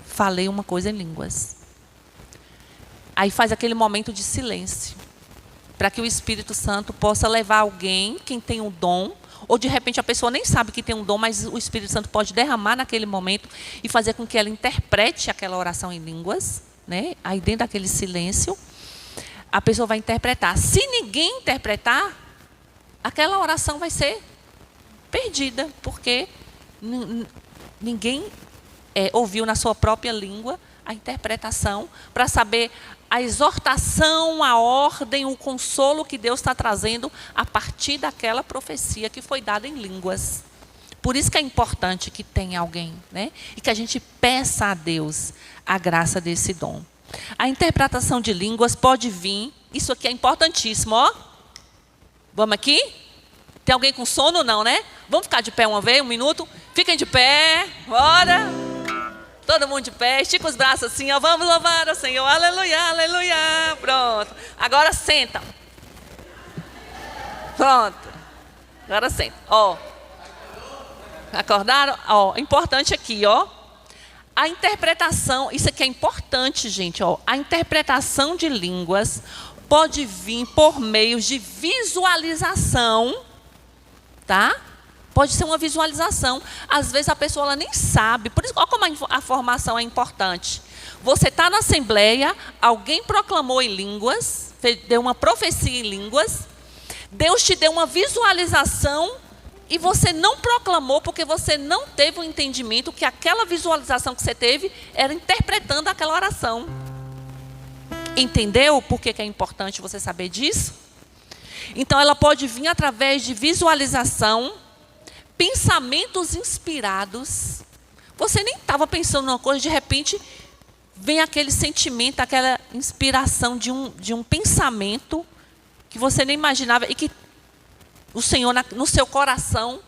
falei uma coisa em línguas. Aí faz aquele momento de silêncio, para que o Espírito Santo possa levar alguém, quem tem um dom, ou de repente a pessoa nem sabe que tem um dom, mas o Espírito Santo pode derramar naquele momento e fazer com que ela interprete aquela oração em línguas, né? Aí dentro daquele silêncio, a pessoa vai interpretar. Se ninguém interpretar, aquela oração vai ser perdida, porque ninguém ouviu na sua própria língua a interpretação para saber a exortação, a ordem, o consolo que Deus está trazendo a partir daquela profecia que foi dada em línguas. Por isso que é importante que tenha alguém, né? E que a gente peça a Deus a graça desse dom. A interpretação de línguas pode vir, isso aqui é importantíssimo, ó. Vamos aqui? Tem alguém com sono ou não, né? Vamos ficar de pé uma vez, um minuto? Fiquem de pé, bora! Todo mundo de pé, estica os braços assim, ó. Vamos louvar ao Senhor, aleluia, aleluia. Pronto. Agora senta. Pronto. Agora senta. Ó. Acordaram? Ó, importante aqui, ó. A interpretação, isso aqui é importante, gente, ó. A interpretação de línguas pode vir por meio de visualização, tá? Pode ser uma visualização. Às vezes a pessoa ela nem sabe. Por isso, olha como a formação é importante. Você está na assembleia, alguém proclamou em línguas, deu uma profecia em línguas, Deus te deu uma visualização e você não proclamou porque você não teve o entendimento que aquela visualização que você teve era interpretando aquela oração. Entendeu por que é importante você saber disso? Então, ela pode vir através de visualização, pensamentos inspirados. Você nem estava pensando numa coisa, de repente vem aquele sentimento, aquela inspiração de um pensamento que você nem imaginava e que o Senhor no seu coração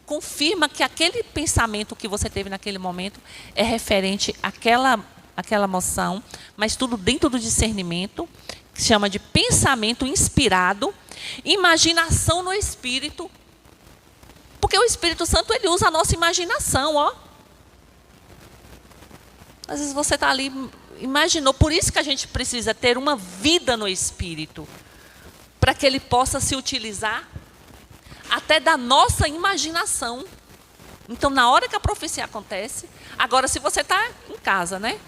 confirma que aquele pensamento que você teve naquele momento é referente àquela emoção, mas tudo dentro do discernimento, que se chama de pensamento inspirado, imaginação no Espírito. Porque o Espírito Santo, ele usa a nossa imaginação, ó. Às vezes você está ali, imaginou. Por isso que a gente precisa ter uma vida no Espírito. Para que ele possa se utilizar até da nossa imaginação. Então, na hora que a profecia acontece... Agora, se você está em casa, né?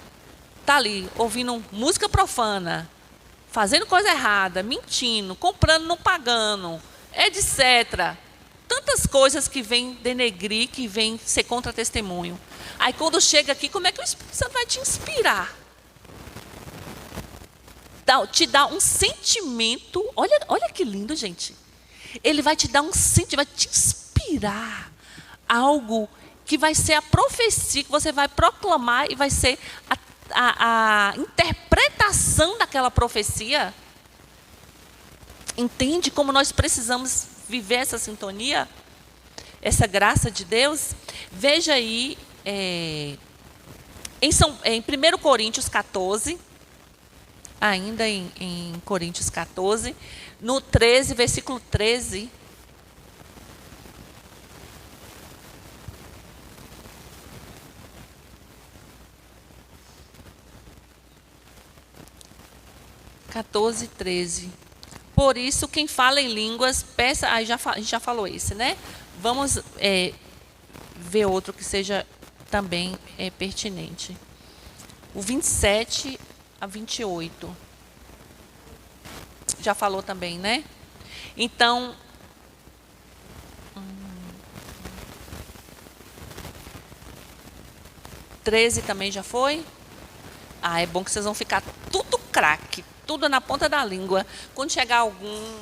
Está ali, ouvindo música profana, fazendo coisa errada, mentindo, comprando, não pagando, etc., tantas coisas que vêm denegrir, que vêm ser contra-testemunho. Aí quando chega aqui, como é que o Espírito Santo vai te inspirar? Te dá um sentimento, olha que lindo, gente. Ele vai te dar um sentimento, vai te inspirar algo que vai ser a profecia, que você vai proclamar e vai ser a interpretação daquela profecia. Entende como nós precisamos viver essa sintonia, essa graça de Deus? Veja aí, em 1 Coríntios 14, ainda em Coríntios 14, no 13, versículo 13. (14, 13). Por isso, quem fala em línguas, peça... a gente já falou isso, né? Vamos ver outro que seja também é pertinente. O 27 a 28. Já falou também, né? Então, 13 também já foi? Ah, é bom que vocês vão ficar tudo craque, tudo na ponta da língua. Quando chegar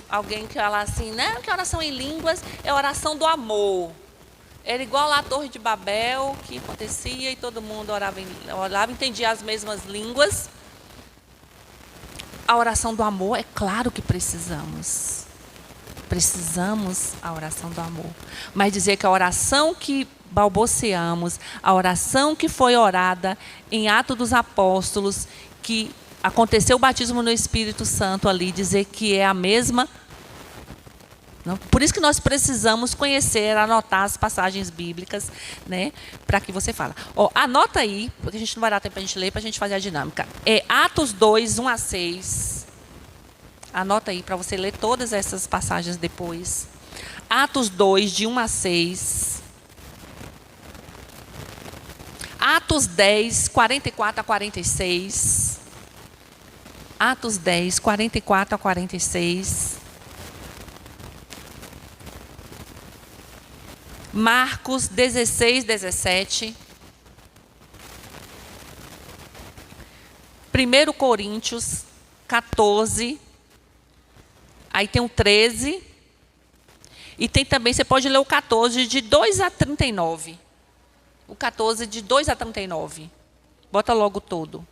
alguém que fala assim, né? Que oração em línguas é oração do amor. Era igual lá a Torre de Babel, que acontecia e todo mundo orava, entendia as mesmas línguas. A oração do amor, é claro que precisamos. Precisamos a oração do amor. Mas dizer que a oração que balbuciamos, a oração que foi orada em Atos dos Apóstolos, que aconteceu o batismo no Espírito Santo ali, dizer que é a mesma. Não? Por isso que nós precisamos conhecer, anotar as passagens bíblicas, né? Para que você fale. Anota aí, porque a gente não vai dar tempo para a gente ler, para a gente fazer a dinâmica. É Atos 2, 1 a 6. Anota aí para você ler todas essas passagens depois. Atos 2, de 1 a 6. Atos 10, 44 a 46. Atos 10, 44 a 46. Marcos 16, 17. 1 Coríntios 14. Aí tem o 13. E tem também, você pode ler o 14, de 2 a 39. O 14, de 2 a 39. Bota logo todo.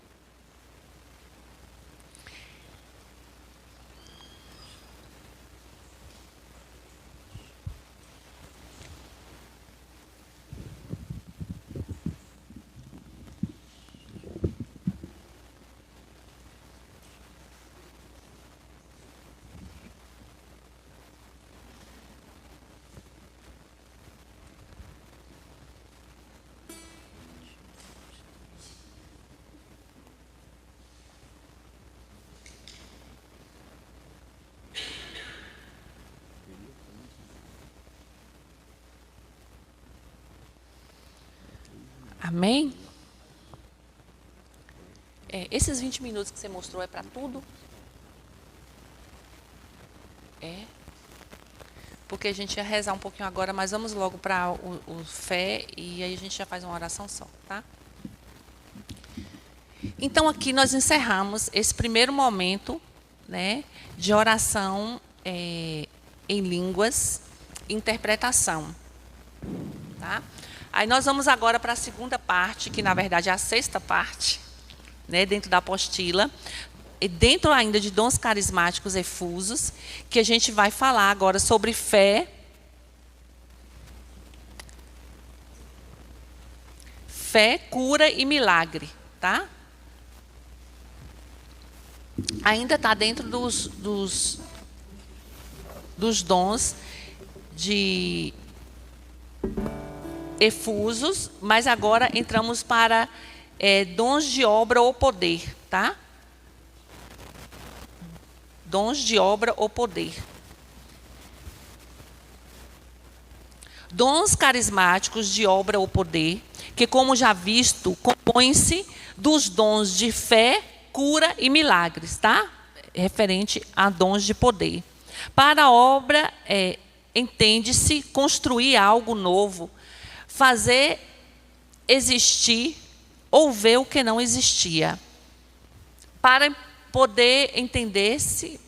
Amém? Esses 20 minutos que você mostrou é para tudo? Porque a gente ia rezar um pouquinho agora, mas vamos logo para o fé e aí a gente já faz uma oração só, tá? Então aqui nós encerramos esse primeiro momento, né, de oração em línguas, interpretação, tá? Aí nós vamos agora para a segunda parte, que na verdade é a sexta parte, né, dentro da apostila, e dentro ainda de dons carismáticos efusos, que a gente vai falar agora sobre fé, cura e milagre, tá? Ainda está dentro dos dons de efusos, mas agora entramos para dons de obra ou poder, tá? Dons de obra ou poder. Dons carismáticos de obra ou poder, que, como já visto, compõem-se dos dons de fé, cura e milagres, tá? Referente a dons de poder. Para a obra, entende-se construir algo novo, fazer existir ou ver o que não existia. Para poder entender-se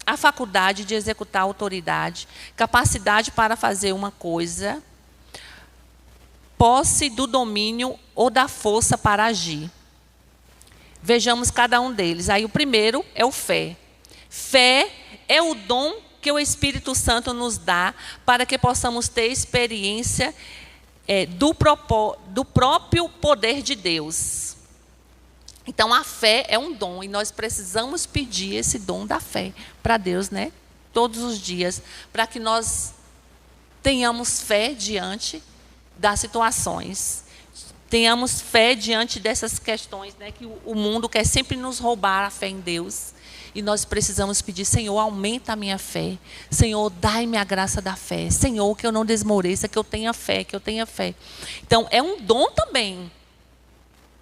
a faculdade de executar a autoridade, capacidade para fazer uma coisa, posse do domínio ou da força para agir. Vejamos cada um deles. Aí o primeiro é o fé. Fé é o dom que o Espírito Santo nos dá para que possamos ter experiência do próprio poder de Deus. Então, a fé é um dom e nós precisamos pedir esse dom da fé para Deus, né? Todos os dias, para que nós tenhamos fé diante das situações. tenhamos fé diante dessas questões, né, que o mundo quer sempre nos roubar a fé em Deus. E nós precisamos pedir: Senhor, aumenta a minha fé. Senhor, dai-me a graça da fé. Senhor, que eu não desmoreça, que eu tenha fé, que eu tenha fé. Então, é um dom também.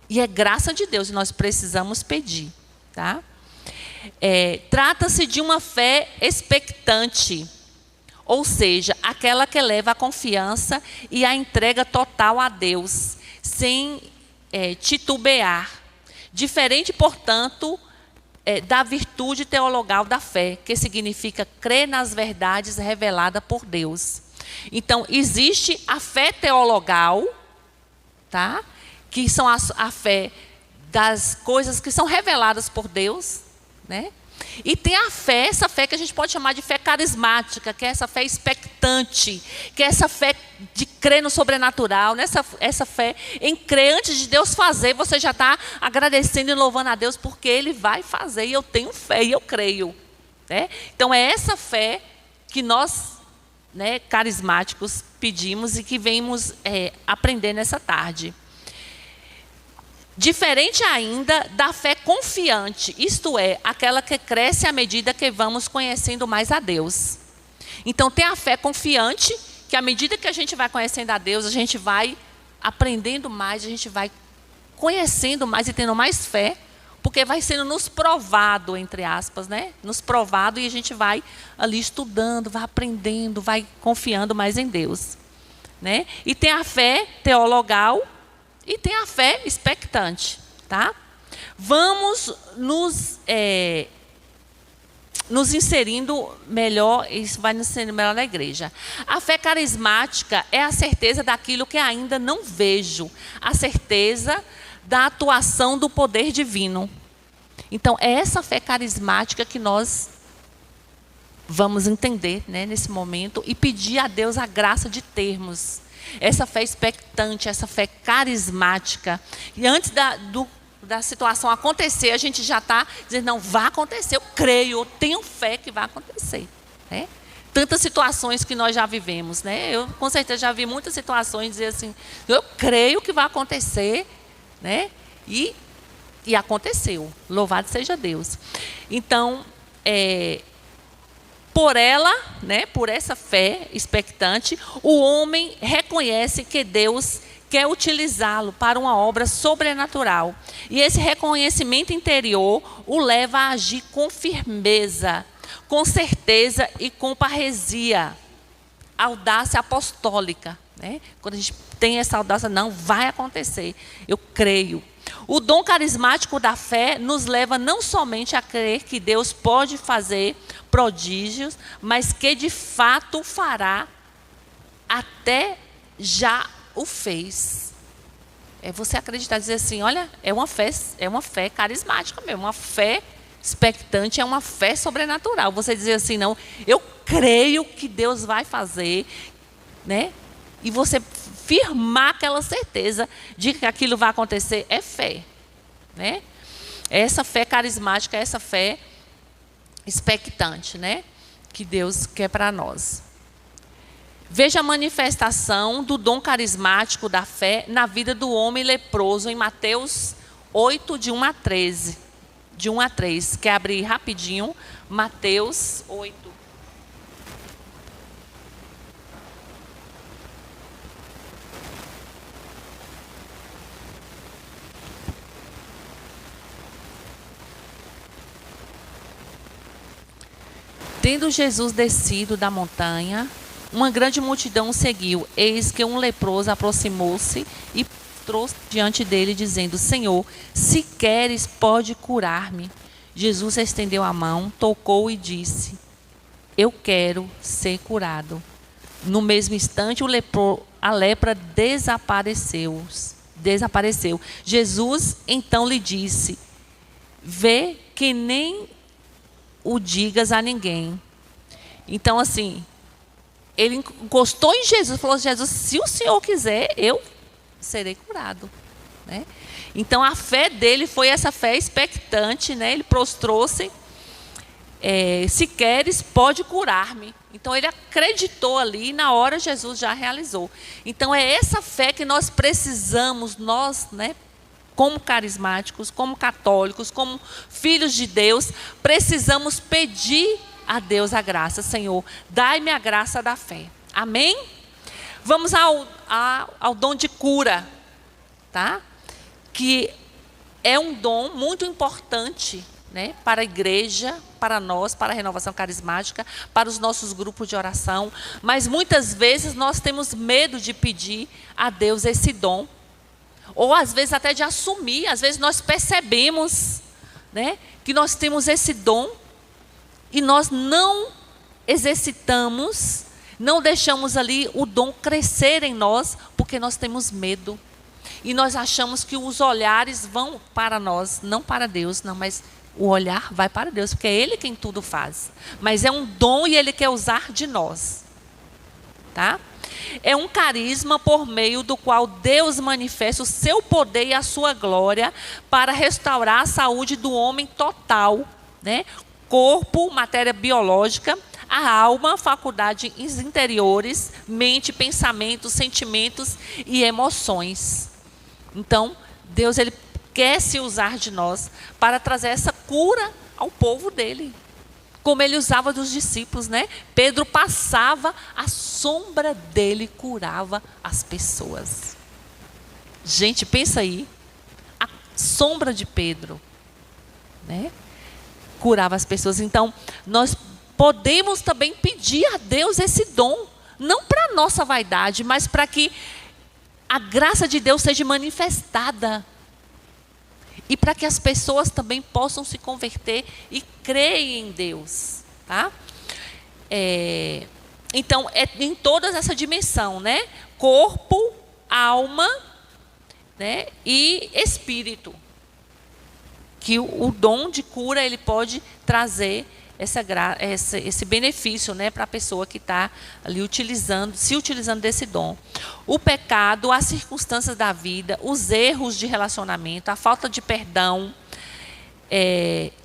E é graça de Deus, e nós precisamos pedir, tá? Trata-se de uma fé expectante, ou seja, aquela que leva a confiança e a entrega total a Deus, sem titubear. Diferente, portanto, da virtude teologal da fé, que significa crer nas verdades reveladas por Deus. Então, existe a fé teologal, tá? Que são a fé das coisas que são reveladas por Deus, né? E tem a fé, essa fé que a gente pode chamar de fé carismática, que é essa fé expectante, que é essa fé de crer no sobrenatural, essa fé em crer antes de Deus fazer, você já está agradecendo e louvando a Deus porque Ele vai fazer, e eu tenho fé e eu creio, né? Então é essa fé que nós, né, carismáticos, pedimos e que vemos aprender nessa tarde. Diferente ainda da fé confiante, isto é, aquela que cresce à medida que vamos conhecendo mais a Deus. Então tem a fé confiante, que à medida que a gente vai conhecendo a Deus, a gente vai aprendendo mais, a gente vai conhecendo mais e tendo mais fé, porque vai sendo nos provado, entre aspas, né? Nos provado, e a gente vai ali estudando, vai aprendendo, vai confiando mais em Deus, né? E tem a fé teologal, e tem a fé expectante, tá? Vamos nos inserindo melhor, isso vai nos inserindo melhor na igreja. A fé carismática é a certeza daquilo que ainda não vejo, a certeza da atuação do poder divino. Então, é essa fé carismática que nós vamos entender, né, nesse momento, e pedir a Deus a graça de termos essa fé expectante, essa fé carismática. E antes da situação acontecer, a gente já está dizendo: não, vai acontecer, eu creio, eu tenho fé que vai acontecer, né? Tantas situações que nós já vivemos, né? Eu, com certeza, já vi muitas situações dizer assim: eu creio que vai acontecer, né? E aconteceu. Louvado seja Deus. Então, por ela, né, por essa fé expectante, o homem reconhece que Deus quer utilizá-lo para uma obra sobrenatural. E esse reconhecimento interior o leva a agir com firmeza, com certeza e com parresia, audácia apostólica, né? Quando a gente tem essa audácia, não, vai acontecer, eu creio. O dom carismático da fé nos leva não somente a crer que Deus pode fazer prodígios, mas que de fato fará, até já o fez. É você acreditar, dizer assim: olha, é uma fé carismática mesmo, uma fé expectante, é uma fé sobrenatural. Você dizer assim: não, eu creio que Deus vai fazer, né? E você firmar aquela certeza de que aquilo vai acontecer, é fé, né? Essa fé carismática, essa fé expectante, né, que Deus quer para nós. Veja a manifestação do dom carismático da fé na vida do homem leproso em Mateus 8, de 1 a 13. De 1 a 3. Quer abrir rapidinho? Mateus 8. Tendo Jesus descido da montanha, uma grande multidão o seguiu. Eis que um leproso aproximou-se e trouxe diante dele, dizendo: Senhor, se queres, pode curar-me. Jesus estendeu a mão, tocou e disse: eu quero ser curado. No mesmo instante, a lepra desapareceu. Jesus então lhe disse: vê que nem o digas a ninguém. Então, assim, ele encostou em Jesus, falou: Jesus, se o Senhor quiser, eu serei curado, né? Então, a fé dele foi essa fé expectante, né? Ele prostrou-se, se queres, pode curar-me. Então ele acreditou ali e na hora Jesus já realizou. Então é essa fé que nós precisamos, nós, né, como carismáticos, como católicos, como filhos de Deus, precisamos pedir a Deus a graça. Senhor, dai-me a graça da fé. Amém? Vamos ao dom de cura, tá? Que é um dom muito importante, né, para a igreja, para nós, para a renovação carismática, para os nossos grupos de oração. Mas muitas vezes nós temos medo de pedir a Deus esse dom. Ou às vezes até de assumir. Às vezes nós percebemos, né, que nós temos esse dom e nós não exercitamos, não deixamos ali o dom crescer em nós, porque nós temos medo. E nós achamos que os olhares vão para nós, não para Deus, não, mas o olhar vai para Deus, porque é Ele quem tudo faz. Mas é um dom e Ele quer usar de nós. Tá? É um carisma por meio do qual Deus manifesta o seu poder e a sua glória para restaurar a saúde do homem total, né? Corpo, matéria biológica, a alma, faculdades interiores, mente, pensamentos, sentimentos e emoções. Então, Deus ele quer se usar de nós para trazer essa cura ao povo dele. Como ele usava dos discípulos, né? Pedro passava, a sombra dele curava as pessoas. Gente, pensa aí. A sombra de Pedro, né, curava as pessoas. Então, nós podemos também pedir a Deus esse dom. Não para a nossa vaidade, mas para que a graça de Deus seja manifestada. E para que as pessoas também possam se converter e creem em Deus. Tá? Então, é em toda essa dimensão, né? Corpo, alma, né, e espírito. Que o dom de cura ele pode trazer esse benefício, né, para a pessoa que está ali se utilizando desse dom. O pecado, as circunstâncias da vida, os erros de relacionamento, a falta de perdão,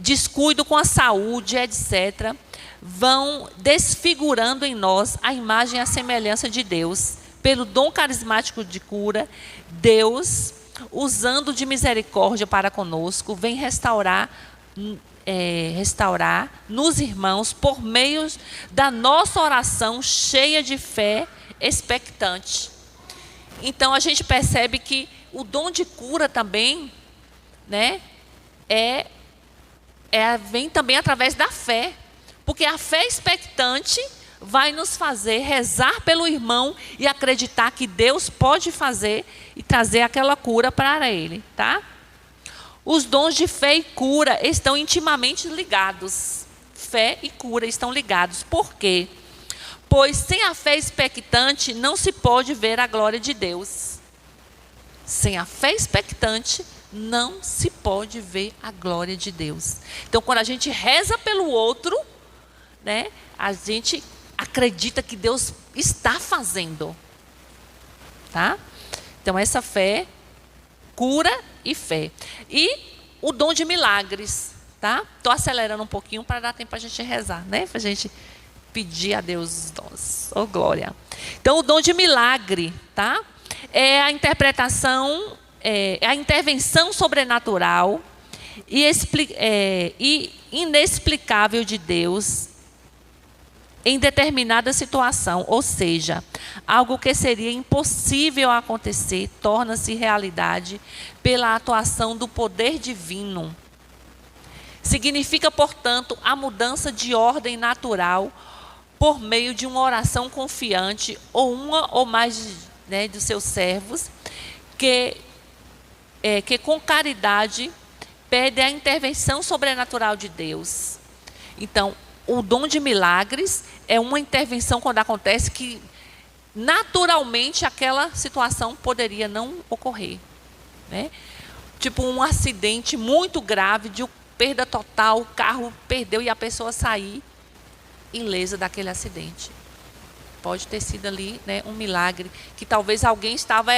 descuido com a saúde, etc., vão desfigurando em nós a imagem e a semelhança de Deus. Pelo dom carismático de cura, Deus, usando de misericórdia para conosco, vem restaurar nos irmãos por meio da nossa oração cheia de fé expectante. Então a gente percebe que o dom de cura também, né, vem também através da fé, porque a fé expectante vai nos fazer rezar pelo irmão e acreditar que Deus pode fazer e trazer aquela cura para ele, tá? Os dons de fé e cura estão intimamente ligados. Fé e cura estão ligados. Por quê? Pois sem a fé expectante não se pode ver a glória de Deus. Sem a fé expectante não se pode ver a glória de Deus. Então, quando a gente reza pelo outro, né, a gente acredita que Deus está fazendo. Tá? Então, essa fé, cura e fé. E o dom de milagres, tá? Estou acelerando um pouquinho para dar tempo para a gente rezar, né? Para a gente pedir a Deus os dons. Oh, glória. Então, o dom de milagre, tá? É a interpretação, a intervenção sobrenatural e inexplicável de Deus em determinada situação, ou seja, algo que seria impossível acontecer, torna-se realidade pela atuação do poder divino. Significa, portanto, a mudança de ordem natural por meio de uma oração confiante ou uma ou mais, né, dos seus servos que com caridade pede a intervenção sobrenatural de Deus. Então, o dom de milagres é uma intervenção quando acontece que naturalmente aquela situação poderia não ocorrer, né? Tipo um acidente muito grave, de perda total, o carro perdeu e a pessoa sair ilesa daquele acidente. Pode ter sido ali, né, um milagre, que talvez alguém estava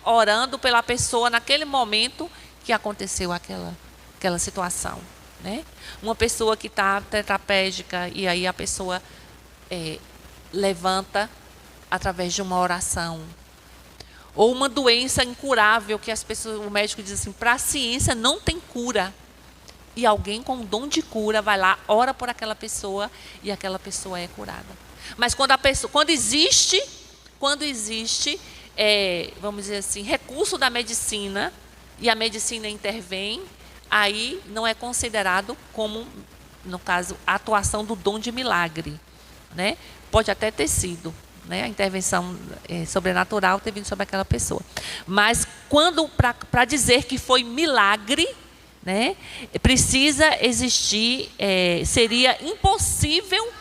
orando pela pessoa naquele momento que aconteceu aquela situação. né? Uma pessoa que está tetraplégica e aí a pessoa levanta através de uma oração. Ou uma doença incurável que o médico diz assim, para a ciência não tem cura. E alguém com o dom de cura vai lá, ora por aquela pessoa e aquela pessoa é curada. Mas quando existe, vamos dizer assim, recurso da medicina e a medicina intervém, aí não é considerado como, no caso, a atuação do dom de milagre, né? Pode até ter sido, né? A intervenção sobrenatural ter vindo sobre aquela pessoa. Mas para dizer que foi milagre, né, precisa existir, seria impossível,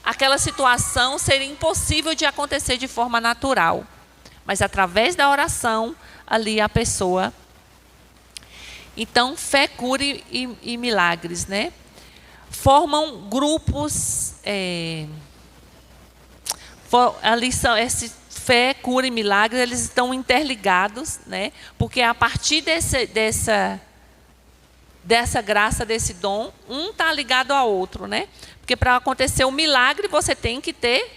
aquela situação seria impossível de acontecer de forma natural. Mas através da oração, ali a pessoa... Então, fé, cura e milagres, né? Formam grupos... ali são esses fé, cura e milagres, eles estão interligados, né? Porque a partir dessa graça, desse dom, um está ligado ao outro, né? Porque para acontecer um milagre, você tem que ter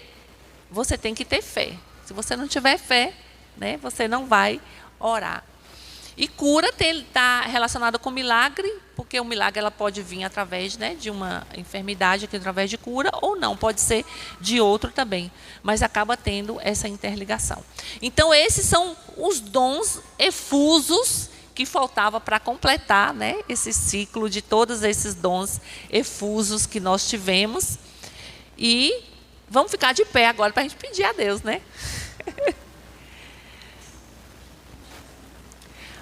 fé. Se você não tiver fé, né, você não vai orar. E cura está relacionada com milagre, porque o milagre ela pode vir através, né, de uma enfermidade, através de cura, ou não, pode ser de outro também. Mas acaba tendo essa interligação. Então, esses são os dons efusos que faltava para completar, né, esse ciclo de todos esses dons efusos que nós tivemos. E vamos ficar de pé agora para a gente pedir a Deus, né?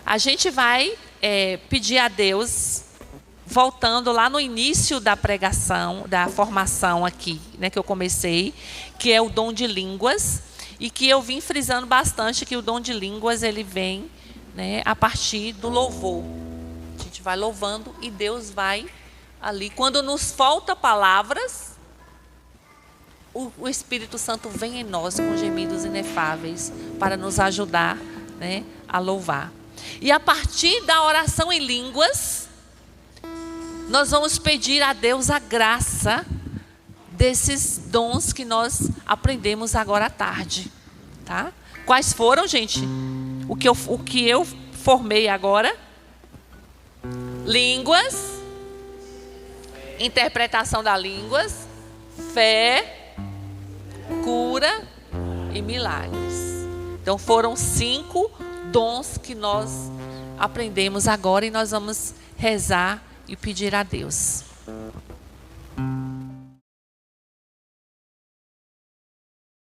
A gente vai pedir a Deus, voltando lá no início da pregação, da formação aqui, né, que eu comecei, que é o dom de línguas, e que eu vim frisando bastante que o dom de línguas ele vem, né, a partir do louvor. A gente vai louvando e Deus vai ali. Quando nos falta palavras, o Espírito Santo vem em nós com gemidos inefáveis para nos ajudar, né, a louvar. E a partir da oração em línguas, nós vamos pedir a Deus a graça desses dons que nós aprendemos agora à tarde, tá? Quais foram, gente? O que eu formei agora? Línguas, interpretação das línguas, fé, cura e milagres. Então foram 5 dons que nós aprendemos agora e nós vamos rezar e pedir a Deus.